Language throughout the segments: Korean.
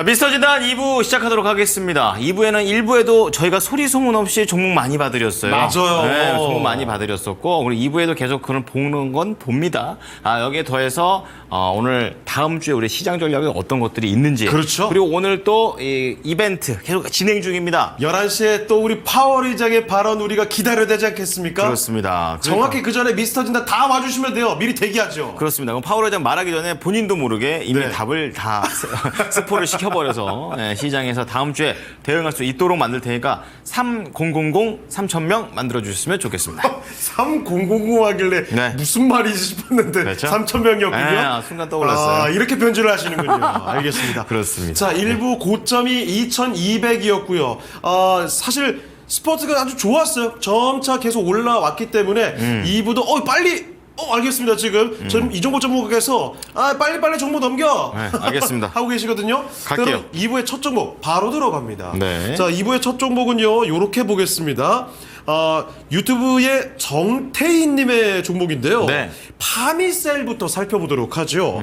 자, 미스터 진단 2부 시작하도록 하겠습니다. 2부에는 1부에도 저희가 소리 소문 없이 종목 많이 봐드렸어요. 맞아요. 네, 종목 많이 봐드렸었고, 그리고 2부에도 계속 그런 보는 건 봅니다. 여기에 더해서 오늘 다음 주에 우리 시장 전략에 어떤 것들이 있는지. 그렇죠. 그리고 오늘 또 이벤트 계속 진행 중입니다. 11시에 또 우리 파워리장의 발언 우리가 기다려야 되지 않겠습니까? 그렇습니다. 정확히 그 전에 미스터 진단 다 와주시면 돼요. 미리 대기하죠. 그렇습니다. 그럼 파워레장 말하기 전에 본인도 모르게 이미 네. 답을 다 스포를 시켜버려서 시장에서 다음 주에 대응할 수 있도록 만들 테니까 3000 3000명 만들어주셨으면 좋겠습니다. 3000 하길래 네. 무슨 말이지 싶었는데 그렇죠? 3000명이었군요. 네, 순간 떠올랐어요. 이렇게 변주를 하시는군요. 알겠습니다. 그렇습니다. 자, 1부 고점이 2200이었고요. 사실 스포츠가 아주 좋았어요. 점차 계속 올라왔기 때문에 2부도 빨리 알겠습니다. 지금 이종고 종목에서 빨리 종목 넘겨. 네, 알겠습니다. 하고 계시거든요. 갈게요. 그럼 2부의 첫 종목 바로 들어갑니다. 네. 자, 2부의 첫 종목은요. 요렇게 보겠습니다. 유튜브의 정태희님의 종목인데요. 네. 파미셀부터 살펴보도록 하죠.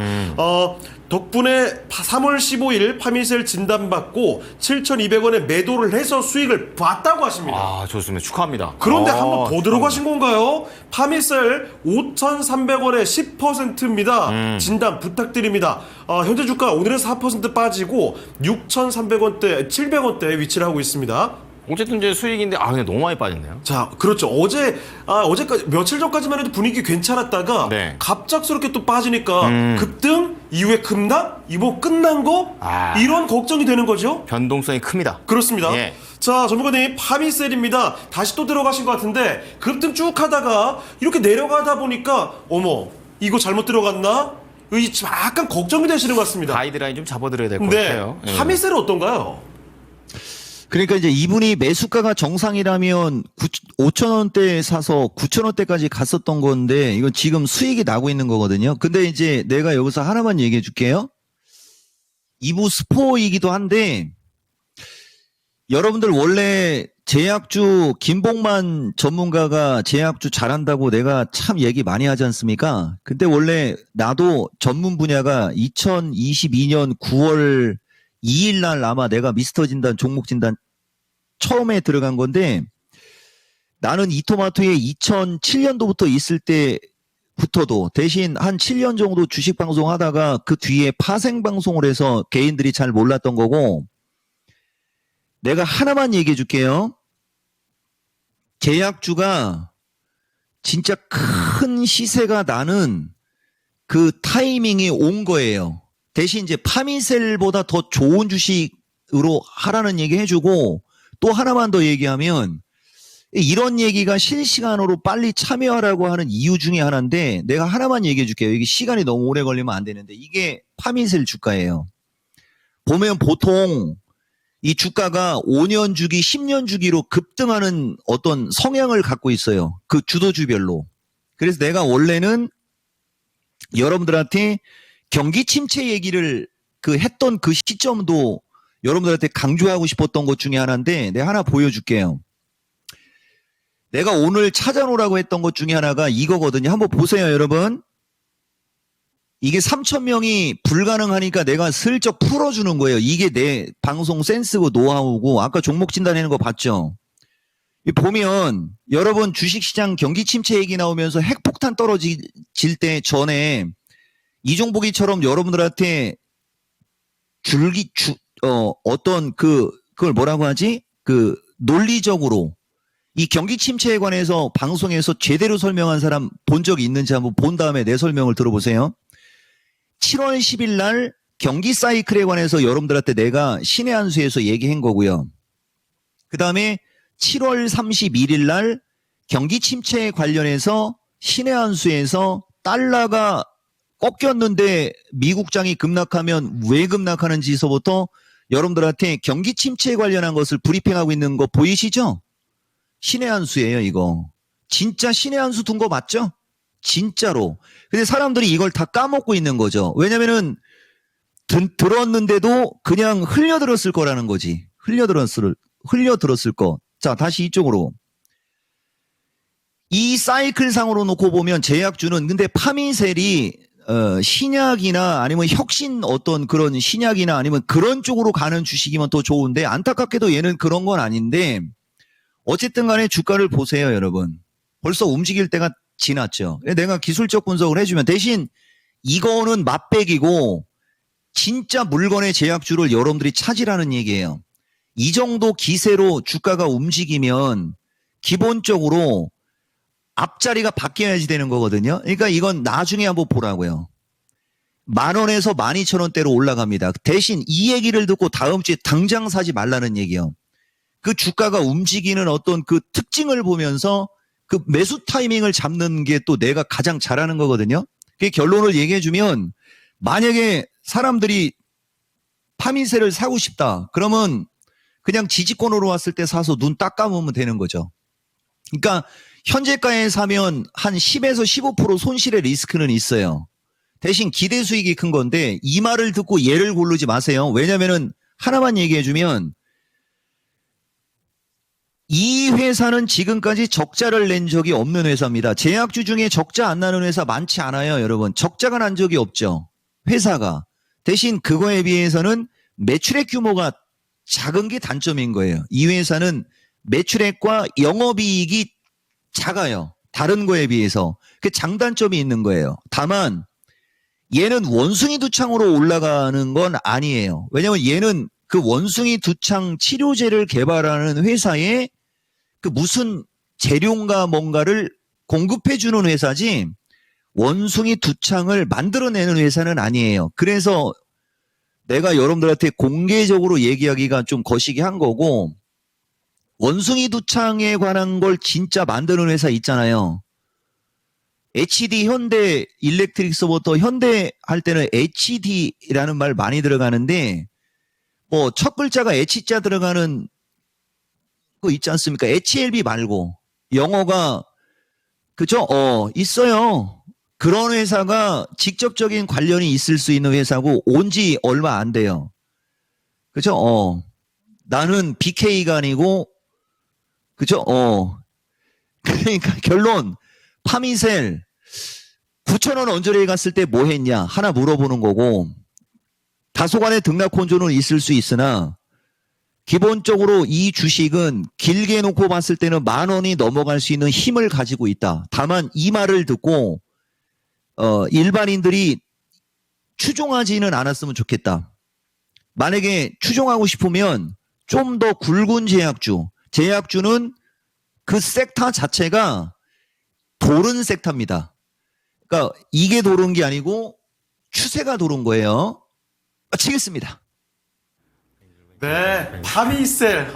덕분에 3월 15일 파미셀 진단받고 7,200원에 매도를 해서 수익을 봤다고 하십니다. 좋습니다. 축하합니다. 그런데 한 번 더 축하합니다. 들어가신 건가요? 파미셀 5,300원에 10%입니다. 진단 부탁드립니다. 현재 주가 오늘은 4% 빠지고 6,300원대, 700원대에 위치를 하고 있습니다. 어쨌든 이제 수익인데 근데 너무 많이 빠졌네요. 자, 그렇죠. 어제까지 며칠 전까지만 해도 분위기 괜찮았다가 네. 갑작스럽게 또 빠지니까 급등 이후에 급락 이번 끝난 거 이런 걱정이 되는 거죠. 변동성이 큽니다. 그렇습니다. 예. 자, 전문가님 파미셀입니다. 다시 또 들어가신 것 같은데 급등 쭉 하다가 이렇게 내려가다 보니까 어머 이거 잘못 들어갔나? 약간 걱정이 되시는 것 같습니다. 가이드라인 좀 잡아드려야 될 것 네, 같아요. 예. 파미셀은 어떤가요? 그러니까 이제 이분이 매수가가 정상이라면 5,000원대에 사서 9,000원대까지 갔었던 건데 이건 지금 수익이 나고 있는 거거든요. 근데 이제 내가 여기서 하나만 얘기해 줄게요. 2부 스포이기도 한데 여러분들 원래 제약주 김봉만 전문가가 제약주 잘한다고 내가 참 얘기 많이 하지 않습니까? 근데 원래 나도 전문 분야가 2022년 9월 2일 날 아마 내가 미스터 진단 종목 진단 처음에 들어간 건데 나는 이토마토에 2007년도부터 있을 때부터도 대신 한 7년 정도 주식 방송 하다가 그 뒤에 파생 방송을 해서 개인들이 잘 몰랐던 거고 내가 하나만 얘기해 줄게요. 제약주가 진짜 큰 시세가 나는 그 타이밍이 온 거예요. 대신 이제 파미셀보다 더 좋은 주식으로 하라는 얘기 해주고 또 하나만 더 얘기하면 이런 얘기가 실시간으로 빨리 참여하라고 하는 이유 중에 하나인데 내가 하나만 얘기해 줄게요. 이게 시간이 너무 오래 걸리면 안 되는데 이게 파미셀 주가예요. 보면 보통 이 주가가 5년 주기, 10년 주기로 급등하는 어떤 성향을 갖고 있어요. 그 주도주별로. 그래서 내가 원래는 여러분들한테 경기 침체 얘기를 했던 그 시점도 여러분들한테 강조하고 싶었던 것 중에 하나인데 내가 하나 보여줄게요. 내가 오늘 찾아놓으라고 했던 것 중에 하나가 이거거든요. 한번 보세요, 여러분. 이게 3,000명이 불가능하니까 내가 슬쩍 풀어주는 거예요. 이게 내 방송 센스고 노하우고 아까 종목 진단하는 거 봤죠? 보면 여러분 주식시장 경기 침체 얘기 나오면서 핵폭탄 떨어질 때 전에 이종복이처럼 여러분들한테 그걸 뭐라고 하지? 논리적으로 이 경기 침체에 관해서 방송에서 제대로 설명한 사람 본 적이 있는지 한번 본 다음에 내 설명을 들어보세요. 7월 10일 날 경기 사이클에 관해서 여러분들한테 내가 신의 한 수에서 얘기한 거고요. 그 다음에 7월 31일 날 경기 침체에 관련해서 신의 한 수에서 달러가 꺾였는데 미국장이 급락하면 왜 급락하는지서부터 여러분들한테 경기 침체에 관련한 것을 브리핑하고 있는 거 보이시죠? 신의 한 수예요, 이거. 진짜 신의 한 수 둔 거 맞죠? 진짜로. 근데 사람들이 이걸 다 까먹고 있는 거죠. 왜냐면은 들었는데도 그냥 흘려들었을 거라는 거지. 흘려들었을 거. 자, 다시 이쪽으로. 이 사이클 상으로 놓고 보면 제약주는 근데 파미셀이 신약이나 아니면 혁신 어떤 그런 신약이나 아니면 그런 쪽으로 가는 주식이면 더 좋은데 안타깝게도 얘는 그런 건 아닌데 어쨌든 간에 주가를 보세요, 여러분. 벌써 움직일 때가 지났죠. 내가 기술적 분석을 해주면 대신 이거는 맛배기고 진짜 물건의 제약주를 여러분들이 찾으라는 얘기예요. 이 정도 기세로 주가가 움직이면 기본적으로 앞자리가 바뀌어야지 되는 거거든요. 그러니까 이건 나중에 한번 보라고요. 10,000원에서 12,000원대로 올라갑니다. 대신 이 얘기를 듣고 다음 주에 당장 사지 말라는 얘기예요. 그 주가가 움직이는 어떤 그 특징을 보면서 그 매수 타이밍을 잡는 게 또 내가 가장 잘하는 거거든요. 그 결론을 얘기해 주면 만약에 사람들이 파미세를 사고 싶다. 그러면 그냥 지지권으로 왔을 때 사서 눈 딱 감으면 되는 거죠. 그러니까 현재가에 사면 한 10에서 15% 손실의 리스크는 있어요. 대신 기대 수익이 큰 건데 이 말을 듣고 얘를 고르지 마세요. 왜냐면은 하나만 얘기해 주면 이 회사는 지금까지 적자를 낸 적이 없는 회사입니다. 제약주 중에 적자 안 나는 회사 많지 않아요, 여러분. 적자가 난 적이 없죠. 회사가. 대신 그거에 비해서는 매출액 규모가 작은 게 단점인 거예요. 이 회사는 매출액과 영업이익이 작아요. 다른 거에 비해서. 그 장단점이 있는 거예요. 다만 얘는 원숭이 두창으로 올라가는 건 아니에요. 왜냐면 얘는 그 원숭이 두창 치료제를 개발하는 회사에 그 무슨 재료인가 뭔가를 공급해 주는 회사지 원숭이 두창을 만들어내는 회사는 아니에요. 그래서 내가 여러분들한테 공개적으로 얘기하기가 좀 거시기 한 거고 원숭이 두창에 관한 걸 진짜 만드는 회사 있잖아요. HD 현대 일렉트릭서부터 현대 할 때는 HD라는 말 많이 들어가는데 뭐 첫 글자가 H자 들어가는 거 있지 않습니까? HLB 말고 영어가 그죠? 있어요. 그런 회사가 직접적인 관련이 있을 수 있는 회사고 온 지 얼마 안 돼요. 그죠? 나는 BK가 아니고 그죠? 그러니까 결론 파미셀 9,000원 언저리에 갔을 때 뭐 했냐 하나 물어보는 거고 다소간의 등락 혼조는 있을 수 있으나 기본적으로 이 주식은 길게 놓고 봤을 때는 10,000원이 넘어갈 수 있는 힘을 가지고 있다. 다만 이 말을 듣고 일반인들이 추종하지는 않았으면 좋겠다. 만약에 추종하고 싶으면 좀 더 굵은 제약주는 그 섹터 자체가 도른 섹터입니다. 그러니까 이게 도른 게 아니고 추세가 도른 거예요. 치겠습니다. 네, 파미셀.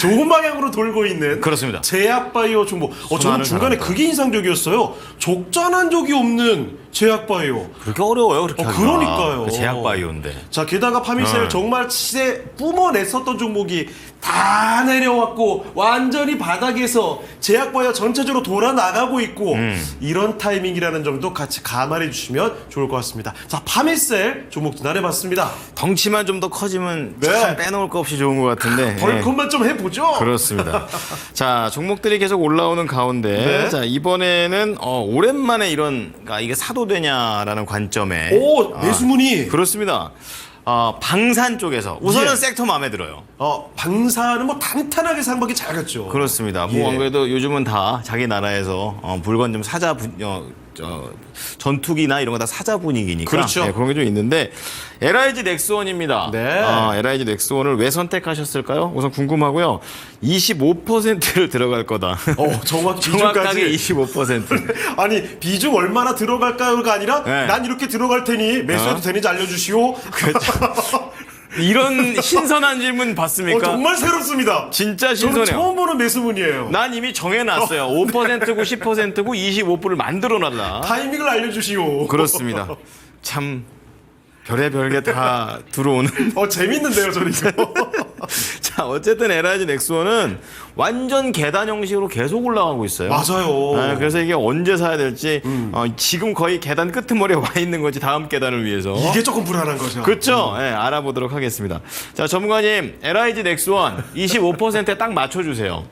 좋은 방향으로 돌고 있는 그렇습니다. 제약바이오 종목. 저는 순환을 중간에 잘한다. 그게 인상적이었어요. 적자난 적이 없는 제약바이오. 그렇게 어려워요, 그렇게 하기가. 그러니까요. 그 제약바이오인데. 자, 게다가 파미셀 정말 시세 뿜어냈었던 종목이 다 내려왔고 완전히 바닥에서 제약바이오 전체적으로 돌아 나가고 있고 이런 타이밍이라는 점도 같이 감안해 주시면 좋을 것 같습니다. 자, 파미셀 종목 진단해봤습니다. 덩치만 좀 더 커지면 네. 참 빼놓을 거 없이 좋은 것 같은데. 벌컷만 좀 해보죠. 그렇습니다. 자, 종목들이 계속 올라오는 가운데, 네. 자, 이번에는, 오랜만에 그러니까 이게 사도 되냐라는 관점에. 오, 매수문이. 그렇습니다. 방산 쪽에서. 우선은 예. 섹터 마음에 들어요. 방사는 뭐 탄탄하게 상박이 잘 갔죠. 그렇습니다. 뭐, 예. 안 그래도 요즘은 다 자기 나라에서, 물건 좀 사자, 전투기나 이런 거 다 사자 분위기니까. 그렇죠. 네, 그런 게 좀 있는데, LIG 넥스원입니다. 네. LIG 넥스원을 왜 선택하셨을까요? 우선 궁금하고요. 25%를 들어갈 거다. 정확히 정확하게 비중까지. 25%. 아니, 비중 얼마나 들어갈까요가 아니라 네. 난 이렇게 들어갈 테니 매수해도 되는지 알려주시오. 이런 신선한 질문 봤습니까? 정말 새롭습니다. 진짜 저는 신선해요. 처음 보는 매수문이에요. 난 이미 정해놨어요. 5%고 10%고 25%를 만들어놔라. 타이밍을 알려주시오. 그렇습니다. 참 별의별 게 다 들어오는. 재밌는데요, 저는 이거. 자, 어쨌든 LIG 넥스원은 완전 계단 형식으로 계속 올라가고 있어요. 맞아요. 그래서 이게 언제 사야 될지 지금 거의 계단 끄트머리에 와 있는 거지 다음 계단을 위해서. 이게 조금 불안한 거죠. 그렇죠. 네, 알아보도록 하겠습니다. 자, 전문가님, LIG 넥스원 25%에 딱 맞춰주세요.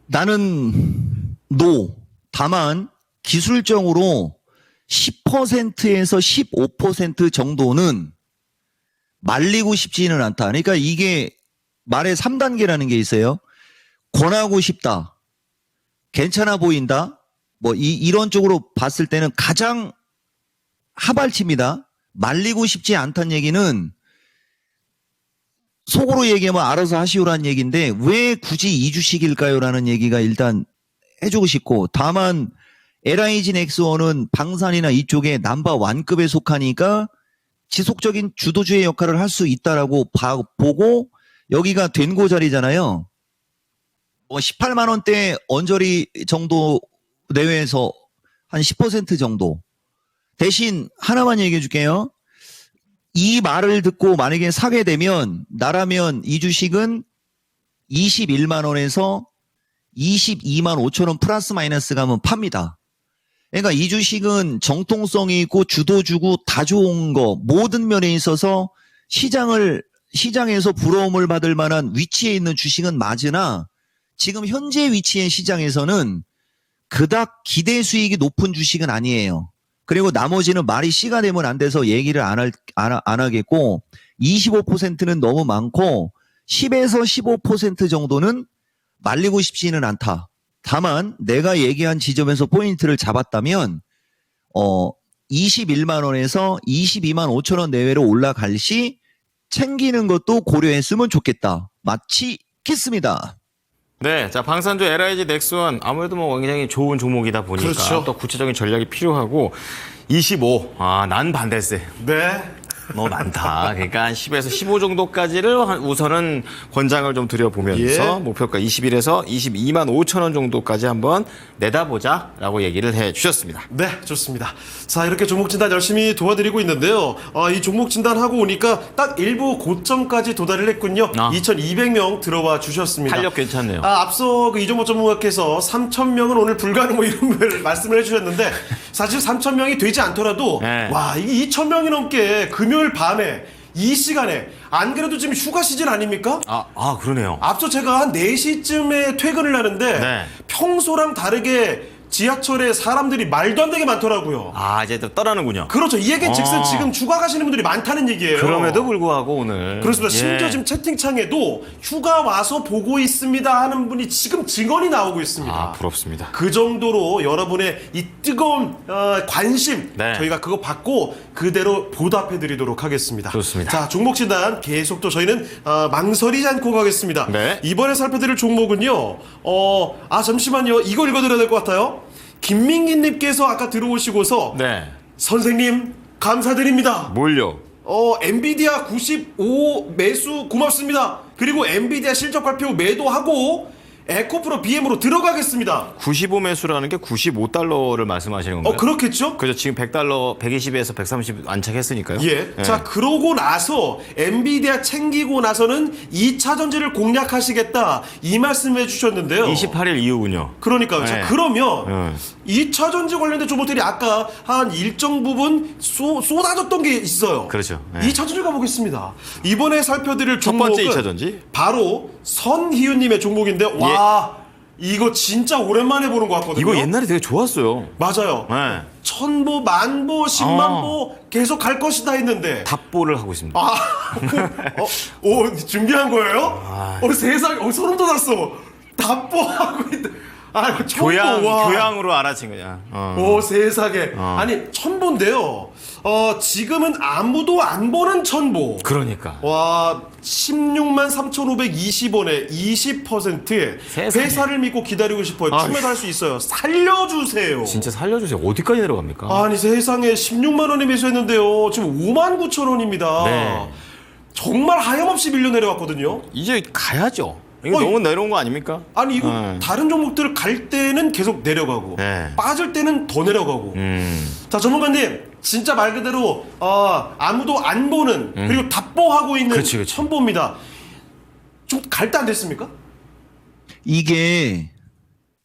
나는 노. 다만 기술적으로 10%에서 15% 정도는 말리고 싶지는 않다. 그러니까 이게 말의 3단계라는 게 있어요. 권하고 싶다. 괜찮아 보인다. 뭐 이런 쪽으로 봤을 때는 가장 하발치입니다. 말리고 싶지 않다는 얘기는 속으로 얘기하면 알아서 하시오라는 얘기인데 왜 굳이 이 주식일까요? 라는 얘기가 일단 해주고 싶고, 다만 LIG 넥스원은 방산이나 이쪽에 넘버1급에 속하니까 지속적인 주도주의 역할을 할 수 있다라고 보고, 여기가 된고 자리잖아요. 18만 원대 언저리 정도 내외에서 한 10% 정도. 대신 하나만 얘기해 줄게요. 이 말을 듣고 만약에 사게 되면 나라면 이 주식은 21만 원에서 22만 5천 원 플러스 마이너스 가면 팝니다. 그러니까 이 주식은 정통성이 있고 주도주고 다 좋은 거, 모든 면에 있어서 시장에서 부러움을 받을 만한 위치에 있는 주식은 맞으나 지금 현재 위치의 시장에서는 그닥 기대 수익이 높은 주식은 아니에요. 그리고 나머지는 말이 씨가 되면 안 돼서 얘기를 안 하겠고, 25%는 너무 많고 10에서 15% 정도는 말리고 싶지는 않다. 다만 내가 얘기한 지점에서 포인트를 잡았다면 21만 원에서 22만 5천 원 내외로 올라갈 시 챙기는 것도 고려했으면 좋겠다. 마치겠습니다. 네, 자 방산주 LIG 넥스원 아무래도 뭐 굉장히 좋은 종목이다 보니까 그렇죠. 또 구체적인 전략이 필요하고 25, 난 반대세. 네. 너무 많다. 그러니까 한 10에서 15 정도까지를 우선은 권장을 좀 드려보면서 예. 목표가 21에서 22만 5천 원 정도까지 한번 내다보자라고 얘기를 해주셨습니다. 네, 좋습니다. 자, 이렇게 종목 진단 열심히 도와드리고 있는데요. 이 종목 진단하고 오니까 딱 일부 고점까지 도달을 했군요. 2,200명 들어와 주셨습니다. 탄력 괜찮네요. 앞서 그 이종모 전문가께서 3,000명은 오늘 불가능 뭐 이런 걸 말씀을 해주셨는데 사실 3,000명이 되지 않더라도 네. 와, 이게 2,000명이 넘게 금요일 밤에 이 시간에 안 그래도 지금 휴가 시즌 아닙니까? 그러네요. 앞서 제가 한 4시쯤에 퇴근을 하는데 네. 평소랑 다르게 지하철에 사람들이 말도 안 되게 많더라고요. 이제 또 떠나는군요. 그렇죠. 이 얘기는 즉슨 지금 휴가 가시는 분들이 많다는 얘기예요. 그럼에도 불구하고 오늘. 그렇습니다. 예. 심지어 지금 채팅창에도 휴가 와서 보고 있습니다 하는 분이 지금 증언이 나오고 있습니다. 부럽습니다. 그 정도로 여러분의 이 뜨거운 관심 네. 저희가 그거 받고 그대로 보답해드리도록 하겠습니다. 좋습니다. 자, 종목 진단 계속 또 저희는 망설이지 않고 가겠습니다. 네. 이번에 살펴드릴 종목은요. 잠시만요. 이거 읽어드려야 될 것 같아요. 김민기님께서 아까 들어오시고서 네. 선생님 감사드립니다. 뭘요? 엔비디아 95 매수 고맙습니다. 그리고 엔비디아 실적 발표 매도하고 에코프로 BM으로 들어가겠습니다. 95 매수라는 게 95달러를 말씀하시는 건가요? 그렇겠죠? 그죠. 지금 100달러, 120에서 130 안착했으니까요. 예. 예. 자, 그러고 나서 엔비디아 챙기고 나서는 2차 전지를 공략하시겠다. 이 말씀해 주셨는데요. 28일 이후군요. 그러니까요. 자, 네. 그러면 2차 전지 관련된 종목들이 아까 한 일정 부분 쏟아졌던 게 있어요. 그렇죠. 네. 2차 전지 가보겠습니다. 이번에 살펴드릴 첫 종목은 번째 2차 전지? 바로 선희윤님의 종목인데 와 이거 진짜 오랜만에 보는 것 같거든요. 이거 옛날에 되게 좋았어요. 맞아요. 네. 천보, 만보, 십만보 계속 갈 것이다 했는데 답보를 하고 있습니다. 오 준비한 거예요? 세상 소름 돋았어. 답보하고 있다. 천보 와. 교양으로 알아챈 거냐. 오 세상에. 아니 천보인데요. 지금은 아무도 안 보는 천보. 그러니까. 와 16만 3,520원에 20%의 세상에. 회사를 믿고 기다리고 싶어요. 아휴. 추매할 수 있어요. 살려주세요. 진짜 살려주세요. 어디까지 내려갑니까? 아니 세상에 16만 원에 매수했는데요. 지금 5만 9천 원입니다. 네. 정말 하염없이 밀려 내려왔거든요. 이제 가야죠. 이거 너무 내려온 거 아닙니까? 아니 이거 네. 다른 종목들 갈 때는 계속 내려가고 네. 빠질 때는 더 내려가고. 자 전문가님 진짜 말 그대로 아무도 안 보는 그리고 답보하고 있는 그렇지. 천보입니다. 좀 갈 때 안 됐습니까? 이게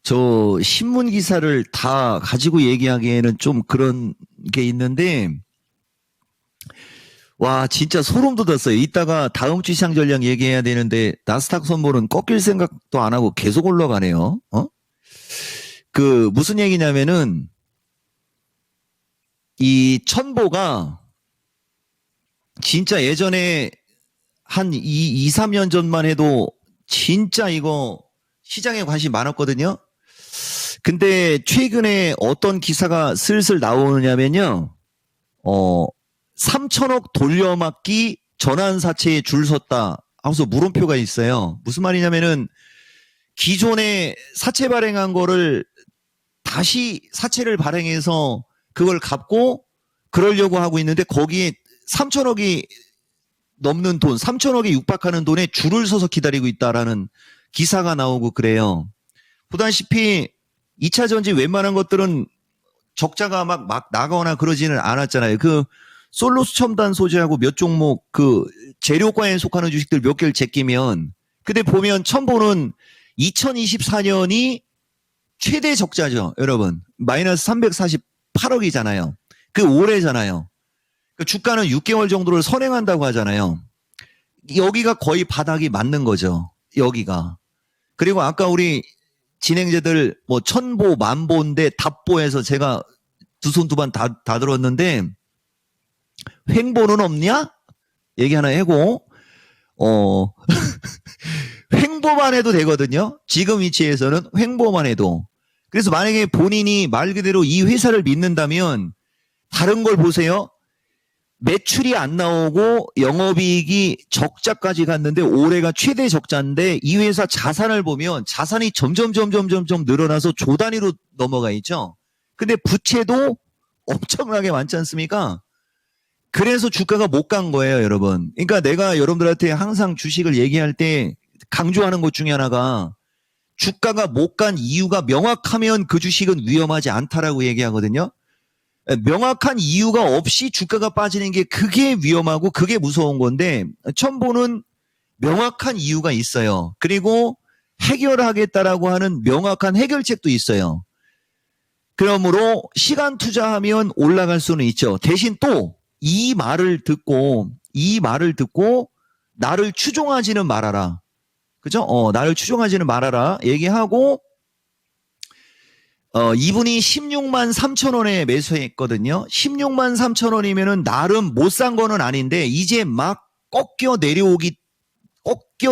저 신문 기사를 다 가지고 얘기하기에는 좀 그런 게 있는데, 와 진짜 소름 돋았어요. 이따가 다음 주 시장 전략 얘기해야 되는데 나스닥 선물은 꺾일 생각도 안 하고 계속 올라가네요. 그 무슨 얘기냐면은 이 천보가 진짜 예전에 한 2, 3년 전만 해도 진짜 이거 시장에 관심이 많았거든요. 근데 최근에 어떤 기사가 슬슬 나오느냐면요. 3천억 돌려막기 전환사채에 줄 섰다 하고서 물음표가 있어요. 무슨 말이냐면은 기존에 사채 발행한 거를 다시 사채를 발행해서 그걸 갚고 그러려고 하고 있는데 거기에 3천억이 넘는 돈, 3천억에 육박하는 돈에 줄을 서서 기다리고 있다라는 기사가 나오고 그래요. 보다시피 2차 전지 웬만한 것들은 적자가 막 나거나 그러지는 않았잖아요. 그 솔로스 첨단 소재하고 몇 종목 그 재료과에 속하는 주식들 몇 개를 제끼면 근데 보면 천보는 2024년이 최대 적자죠, 여러분. 마이너스 348억이잖아요. 그 올해잖아요. 그 주가는 6개월 정도를 선행한다고 하잖아요. 여기가 거의 바닥이 맞는 거죠. 여기가. 그리고 아까 우리 진행자들 뭐 천보, 만보인데 답보에서 제가 두 손 두 반 다 들었는데 횡보는 없냐? 얘기 하나 하고 횡보만 해도 되거든요. 지금 위치에서는 횡보만 해도. 그래서 만약에 본인이 말 그대로 이 회사를 믿는다면 다른 걸 보세요. 매출이 안 나오고 영업이익이 적자까지 갔는데 올해가 최대 적자인데 이 회사 자산을 보면 자산이 점점 늘어나서 조 단위로 넘어가 있죠. 근데 부채도 엄청나게 많지 않습니까? 그래서 주가가 못 간 거예요, 여러분. 그러니까 내가 여러분들한테 항상 주식을 얘기할 때 강조하는 것 중에 하나가 주가가 못 간 이유가 명확하면 그 주식은 위험하지 않다라고 얘기하거든요. 명확한 이유가 없이 주가가 빠지는 게 그게 위험하고 그게 무서운 건데 천보는 명확한 이유가 있어요. 그리고 해결하겠다라고 하는 명확한 해결책도 있어요. 그러므로 시간 투자하면 올라갈 수는 있죠. 대신 또 이 말을 듣고 나를 추종하지는 말아라. 그죠? 나를 추종하지는 말아라. 얘기하고 이분이 16만 3천 원에 매수했거든요. 16만 3천 원이면은 나름 못 산 거는 아닌데 이제 막 꺾여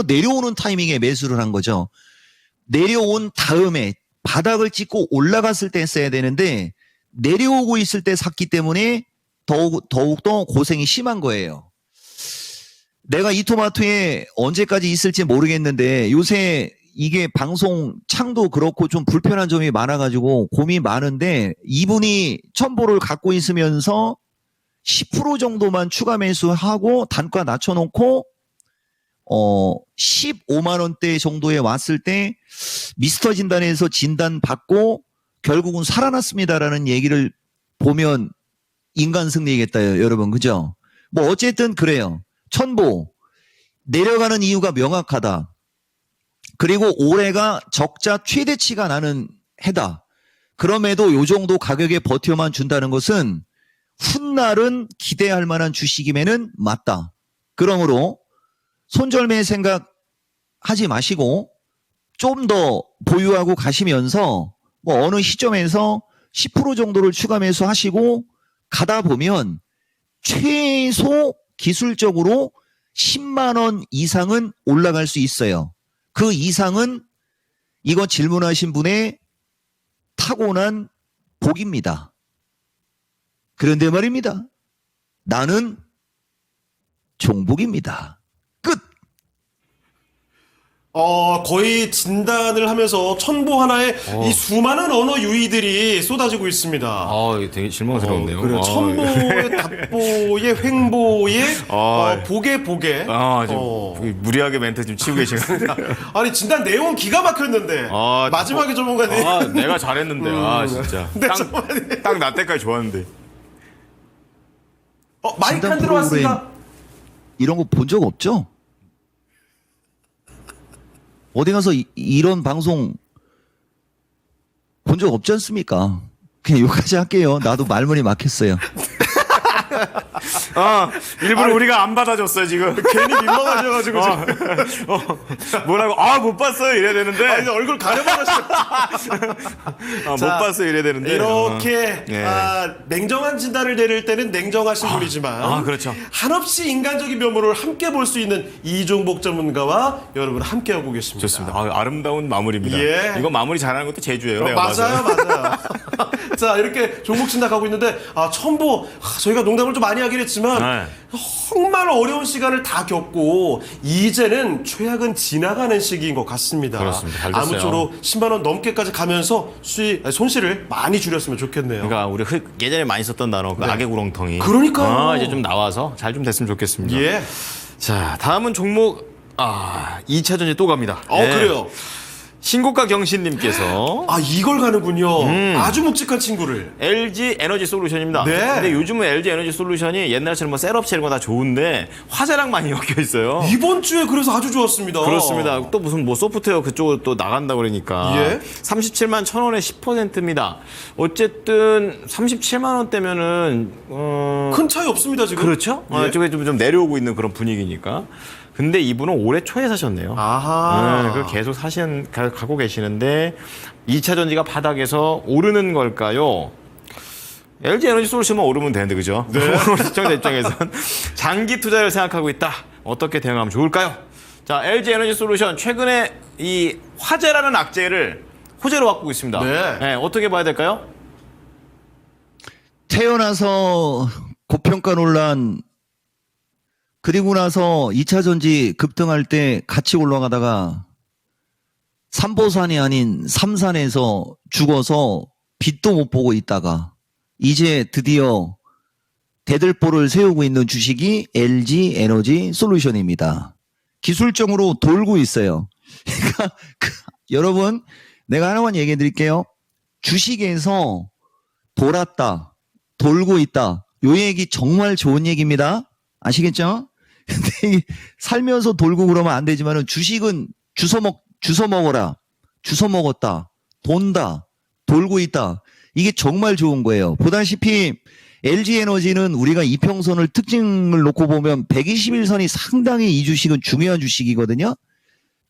내려오는 타이밍에 매수를 한 거죠. 내려온 다음에 바닥을 찍고 올라갔을 때 했어야 되는데 내려오고 있을 때 샀기 때문에 더욱더 고생이 심한 거예요. 내가 이 토마토에 언제까지 있을지 모르겠는데 요새 이게 방송 창도 그렇고 좀 불편한 점이 많아가지고 고민이 많은데 이분이 천보를 갖고 있으면서 10% 정도만 추가 매수하고 단가 낮춰놓고 15만 원대 정도에 왔을 때 미스터 진단에서 진단 받고 결국은 살아났습니다라는 얘기를 보면 인간 승리겠다 여러분. 그죠? 뭐 어쨌든 그래요. 천보 내려가는 이유가 명확하다. 그리고 올해가 적자 최대치가 나는 해다. 그럼에도 요 정도 가격에 버텨만 준다는 것은 훗날은 기대할 만한 주식임에는 맞다. 그러므로 손절매 생각하지 마시고 좀 더 보유하고 가시면서 뭐 어느 시점에서 10% 정도를 추가 매수하시고 가다 보면 최소 기술적으로 10만 원 이상은 올라갈 수 있어요. 그 이상은 이거 질문하신 분의 타고난 복입니다. 그런데 말입니다. 나는 종복입니다. 끝! 거의 진단을 하면서 천보 하나에 이 수많은 언어 유희들이 쏟아지고 있습니다. 되게 실망스러운데요. 그래, 천보의 답보의 횡보의 복의 지금 무리하게 멘트 좀 치고 계시거든요. 아니 진단 내용은 기가 막혔는데 마지막에 전문가님 내가 잘했는데 진짜 딱 나 때까지 좋았는데. 마이크 안 진단 들어왔습니다. 이런 거 본 적 없죠? 어디 가서 이런 방송 본 적 없지 않습니까? 그냥 여기까지 할게요. 나도 말문이 막혔어요. 일부러 우리가 안 받아줬어요 지금. 괜히 민망하셔가지고 지금. 뭐라고? 못 봤어요 이래야 되는데. 아니, 얼굴 가려버렸어요. 못 자, 봤어요 이래야 되는데. 이렇게 예. 냉정한 진단을 내릴 때는 냉정하신 분이지만 그렇죠. 한없이 인간적인 면모를 함께 볼 수 있는 이종복 전문가와 여러분 함께하고 계십니다. 좋습니다. 아름다운 마무리입니다. 예. 이거 마무리 잘하는 것도 제주예요. 내가 봐서. 맞아요. 자, 이렇게 종목 진단하고 있는데 첨보 저희가 농담을 좀 많이 하긴 했지만 네. 정말 어려운 시간을 다 겪고 이제는 최악은 지나가는 시기인 것 같습니다. 그렇습니다. 잘 됐어요. 아무쪼록 10만 원 넘게까지 가면서 손실을 많이 줄였으면 좋겠네요. 그러니까 우리 예전에 많이 썼던 단어 그 악의 구렁텅이. 그러니까요. 이제 좀 나와서 잘 좀 됐으면 좋겠습니다. 예. 자, 다음은 종목 2차전지 또 갑니다. 그래요. 신고가 경신님께서 이걸 가는군요. 아주 묵직한 친구를. LG 에너지 솔루션입니다. 네. 근데 요즘은 LG 에너지 솔루션이 옛날처럼 뭐 셋업체 이런 거 다 좋은데 화재랑 많이 엮여 있어요. 이번 주에 그래서 아주 좋았습니다. 그렇습니다. 또 무슨 뭐 소프트웨어 그쪽으로 또 나간다 그러니까. 예. 37만 1,000원에 10%입니다. 어쨌든 37만 원대면은 큰 차이 없습니다, 지금. 그렇죠? 예. 이쪽에 좀 내려오고 있는 그런 분위기니까. 근데 이분은 올해 초에 사셨네요. 아하. 그걸 계속 가고 계시는데 2차 전지가 바닥에서 오르는 걸까요? LG 에너지 솔루션만 오르면 되는데 그죠? 네. 시청자 입장에선 장기 투자를 생각하고 있다. 어떻게 대응하면 좋을까요? 자, LG 에너지 솔루션 최근에 이 화재라는 악재를 호재로 바꾸고 있습니다. 네. 어떻게 봐야 될까요? 태어나서 고평가 논란 그리고 나서 2차 전지 급등할 때 같이 올라가다가 3보산이 아닌 3산에서 죽어서 빛도 못 보고 있다가 이제 드디어 대들보를 세우고 있는 주식이 LG 에너지 솔루션입니다. 기술적으로 돌고 있어요. 그러니까 여러분 내가 하나만 얘기해 드릴게요. 주식에서 돌았다, 돌고 있다. 요 얘기 정말 좋은 얘기입니다. 아시겠죠? 근데 살면서 돌고 그러면 안 되지만은 주식은 주워 먹어라. 주워 먹었다. 돈다. 돌고 있다. 이게 정말 좋은 거예요. 보다시피 LG 에너지는 우리가 이평선을 특징을 놓고 보면 121선이 상당히 이 주식은 중요한 주식이거든요.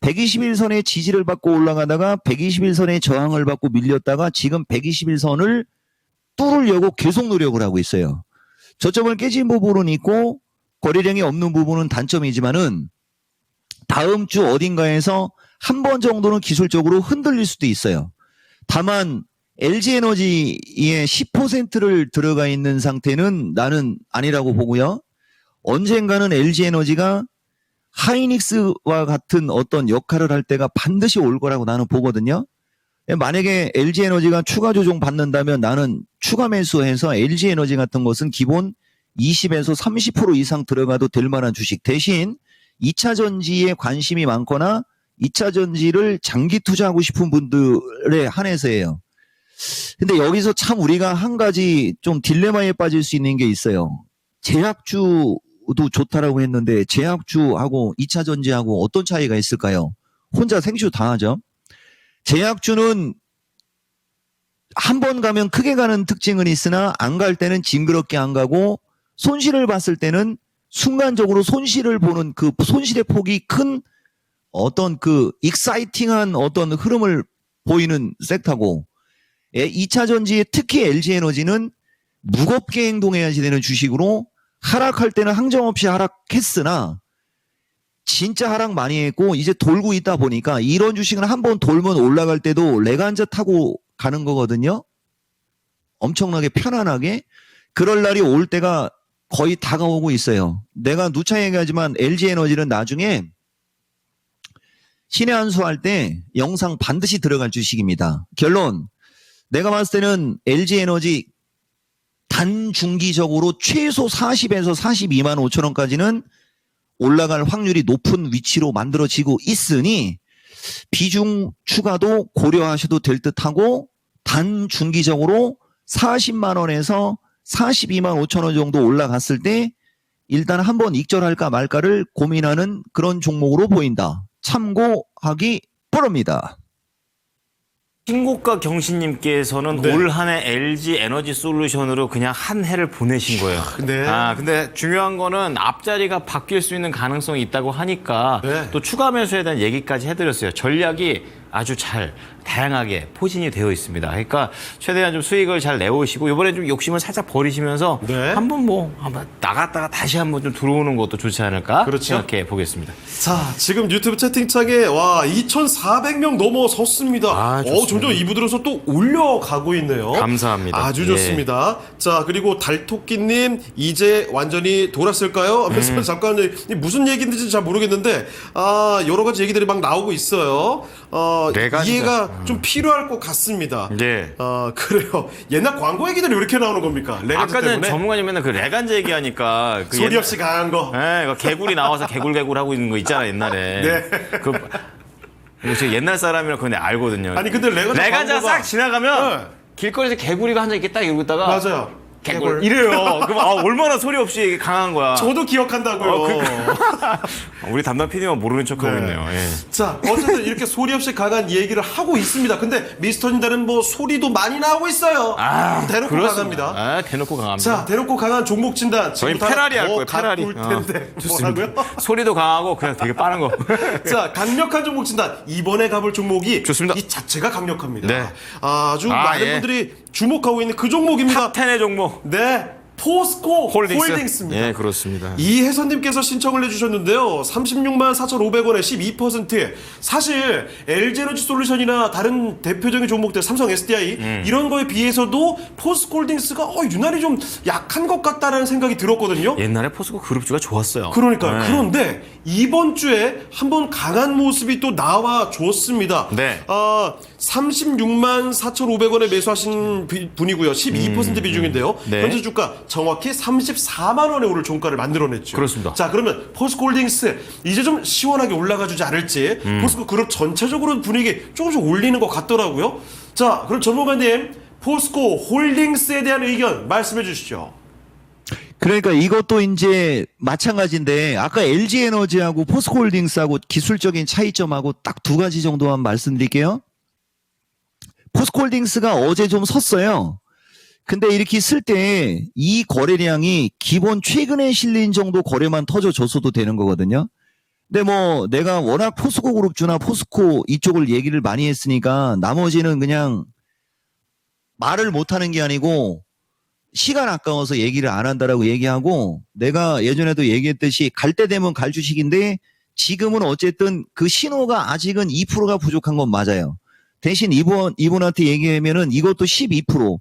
121선의 지지를 받고 올라가다가 121선의 저항을 받고 밀렸다가 지금 121선을 뚫으려고 계속 노력을 하고 있어요. 저점을 깨진 부분은 있고 거래량이 없는 부분은 단점이지만은 다음 주 어딘가에서 한 번 정도는 기술적으로 흔들릴 수도 있어요. 다만 LG 에너지의 10%를 들어가 있는 상태는 나는 아니라고 보고요. 언젠가는 LG 에너지가 하이닉스와 같은 어떤 역할을 할 때가 반드시 올 거라고 나는 보거든요. 만약에 LG 에너지가 추가 조정 받는다면 나는 추가 매수해서 LG 에너지 같은 것은 기본 20에서 30% 이상 들어가도 될 만한 주식. 대신 2차 전지에 관심이 많거나 2차 전지를 장기 투자하고 싶은 분들에 한해서예요. 근데 여기서 참 우리가 한 가지 좀 딜레마에 빠질 수 있는 게 있어요. 제약주도 좋다라고 했는데 제약주하고 2차 전지하고 어떤 차이가 있을까요? 혼자 생쇼 다 하죠. 제약주는 한 번 가면 크게 가는 특징은 있으나 안 갈 때는 징그럽게 안 가고 손실을 봤을 때는 순간적으로 손실을 보는 그 손실의 폭이 큰 어떤 그 익사이팅한 어떤 흐름을 보이는 섹터고 2차 전지에 특히 LG 에너지는 무겁게 행동해야지 되는 주식으로 하락할 때는 항정없이 하락했으나 진짜 하락 많이 했고 이제 돌고 있다 보니까 이런 주식은 한번 돌면 올라갈 때도 레간저 타고 가는 거거든요. 엄청나게 편안하게 그럴 날이 올 때가 거의 다가오고 있어요. 내가 누차 얘기하지만 LG 에너지는 나중에 신의 한수 할 때 영상 반드시 들어갈 주식입니다. 결론 내가 봤을 때는 LG 에너지 단중기적으로 최소 40에서 42만 5천 원까지는 올라갈 확률이 높은 위치로 만들어지고 있으니 비중 추가도 고려하셔도 될 듯하고 단중기적으로 40만 원에서 42만 5천 원 정도 올라갔을 때 일단 한번 익절할까 말까를 고민하는 그런 종목으로 보인다. 참고하기 바랍니다. 신고가 경신님께서는 네. 올 한 해 LG 에너지 솔루션으로 그냥 한 해를 보내신 거예요. 네. 근데 중요한 거는 앞자리가 바뀔 수 있는 가능성이 있다고 하니까 네. 또 추가 매수에 대한 얘기까지 해드렸어요. 전략이 아주 잘 다양하게 포진이 되어 있습니다. 그러니까 최대한 좀 수익을 잘 내오시고 이번에 좀 욕심을 살짝 버리시면서 네. 한번 나갔다가 다시 한번 좀 들어오는 것도 좋지 않을까 그렇죠. 생각해 보겠습니다. 자, 지금 유튜브 채팅창에 와 2,400명 넘어섰습니다. 좋습니다. 점점 이부 들어서 또 올려가고 있네요. 감사합니다. 아주 예. 좋습니다. 자, 그리고 달토끼님 이제 완전히 돌았을까요? 하면서 잠깐 무슨 얘기인지 잘 모르겠는데 여러 가지 얘기들이 막 나오고 있어요. 네 가지다. 이해가 좀 필요할 것 같습니다. 네. 그래요. 옛날 광고 얘기들이 왜 이렇게 나오는 겁니까? 레가지 아까 전에 때문에 전문가님 맨날 그 레간제 얘기하니까 그 소리 없이 강한 거. 그 개구리 나와서 개굴개굴 하고 있는 거 있잖아 옛날에. 네. 이거 제가 옛날 사람이라 그건 알거든요. 아니 근데 레간제가 광고가- 싹 지나가면 네. 길거리에서 개구리가 앉아 이렇게 딱 이러고 있다가 맞아요. 개굴 이래요. 그럼 얼마나 소리 없이 강한 거야. 저도 기억한다고요. 우리 담당 PD만 모르는 척하고 네. 있네요. 예. 자, 어쨌든 이렇게 소리 없이 강한 얘기를 하고 있습니다. 근데 미스터진단은 뭐 소리도 많이 나오고 있어요. 대놓고 강합니다. 대놓고 강합니다. 자, 대놓고 강한 종목 진단. 저희 지금 페라리 할 거예요. 다 페라리. 바꿀 텐데. 좋습니다. 뭐라고요? 소리도 강하고 그냥 되게 빠른 거. 자, 강력한 종목 진단. 이번에 가볼 종목이 좋습니다. 이 자체가 강력합니다. 네. 아주 많은 예. 분들이 주목하고 있는 그 종목입니다. 탑10의 종목. 네. 포스코 홀딩스. 홀딩스입니다. 예, 그렇습니다. 이혜선님께서 신청을 해주셨는데요. 36만 4,500원에 12%. 사실 LG에너지 솔루션이나 다른 대표적인 종목들 삼성 SDI 이런 거에 비해서도 포스코홀딩스가 유난히 좀 약한 것 같다라는 생각이 들었거든요. 옛날에 포스코 그룹주가 좋았어요. 그러니까요. 네. 그런데 이번 주에 한번 강한 모습이 또 나와 줬습니다. 네. 36만 4,500원에 매수하신 분이고요. 12% 비중인데요. 네. 현재 주가 정확히 34만 원에 오를 종가를 만들어냈죠. 그렇습니다. 자, 그러면 포스코홀딩스 이제 좀 시원하게 올라가주지 않을지 포스코 그룹 전체적으로 분위기 조금씩 올리는 것 같더라고요. 자, 그럼 전문가님 포스코 홀딩스에 대한 의견 말씀해 주시죠. 그러니까 이것도 이제 마찬가지인데 아까 LG에너지하고 포스코홀딩스하고 기술적인 차이점하고 딱 두 가지 정도만 말씀드릴게요. 포스코홀딩스가 어제 좀 섰어요. 근데 이렇게 쓸 때 이 거래량이 기본 최근에 실린 정도 거래만 터져줬어도 되는 거거든요. 근데 뭐 내가 워낙 포스코 그룹주나 포스코 이쪽을 얘기를 많이 했으니까 나머지는 그냥 말을 못하는 게 아니고 시간 아까워서 얘기를 안 한다라고 얘기하고 내가 예전에도 얘기했듯이 갈 때 되면 갈 주식인데 지금은 어쨌든 그 신호가 아직은 2%가 부족한 건 맞아요. 대신 이분한테 얘기하면은 이것도 12%.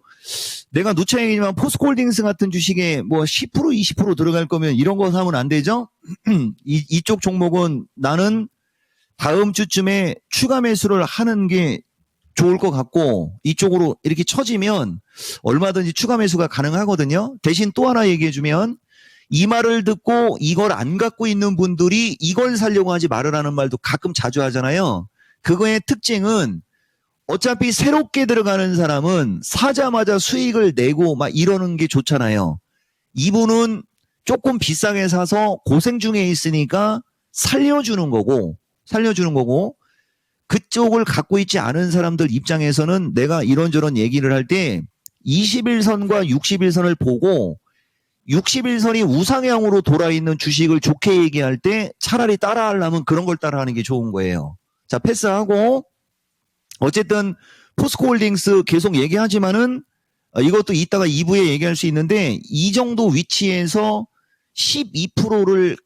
내가 누차 얘기지만 포스코홀딩스 같은 주식에 뭐 10% 20% 들어갈 거면 이런 거 사면 안 되죠? 이쪽 종목은 나는 다음 주쯤에 추가 매수를 하는 게 좋을 것 같고 이쪽으로 이렇게 처지면 얼마든지 추가 매수가 가능하거든요. 대신 또 하나 얘기해주면 이 말을 듣고 이걸 안 갖고 있는 분들이 이걸 사려고 하지 말으라는 말도 가끔 자주 하잖아요. 그거의 특징은 어차피 새롭게 들어가는 사람은 사자마자 수익을 내고 막 이러는 게 좋잖아요. 이분은 조금 비싸게 사서 고생 중에 있으니까 살려주는 거고 그쪽을 갖고 있지 않은 사람들 입장에서는 내가 이런저런 얘기를 할 때 21선과 61선을 보고 61선이 우상향으로 돌아있는 주식을 좋게 얘기할 때 차라리 따라하려면 그런 걸 따라하는 게 좋은 거예요. 자, 패스하고 어쨌든 포스코홀딩스 계속 얘기하지만은 이것도 이따가 2부에 얘기할 수 있는데 이 정도 위치에서 12%를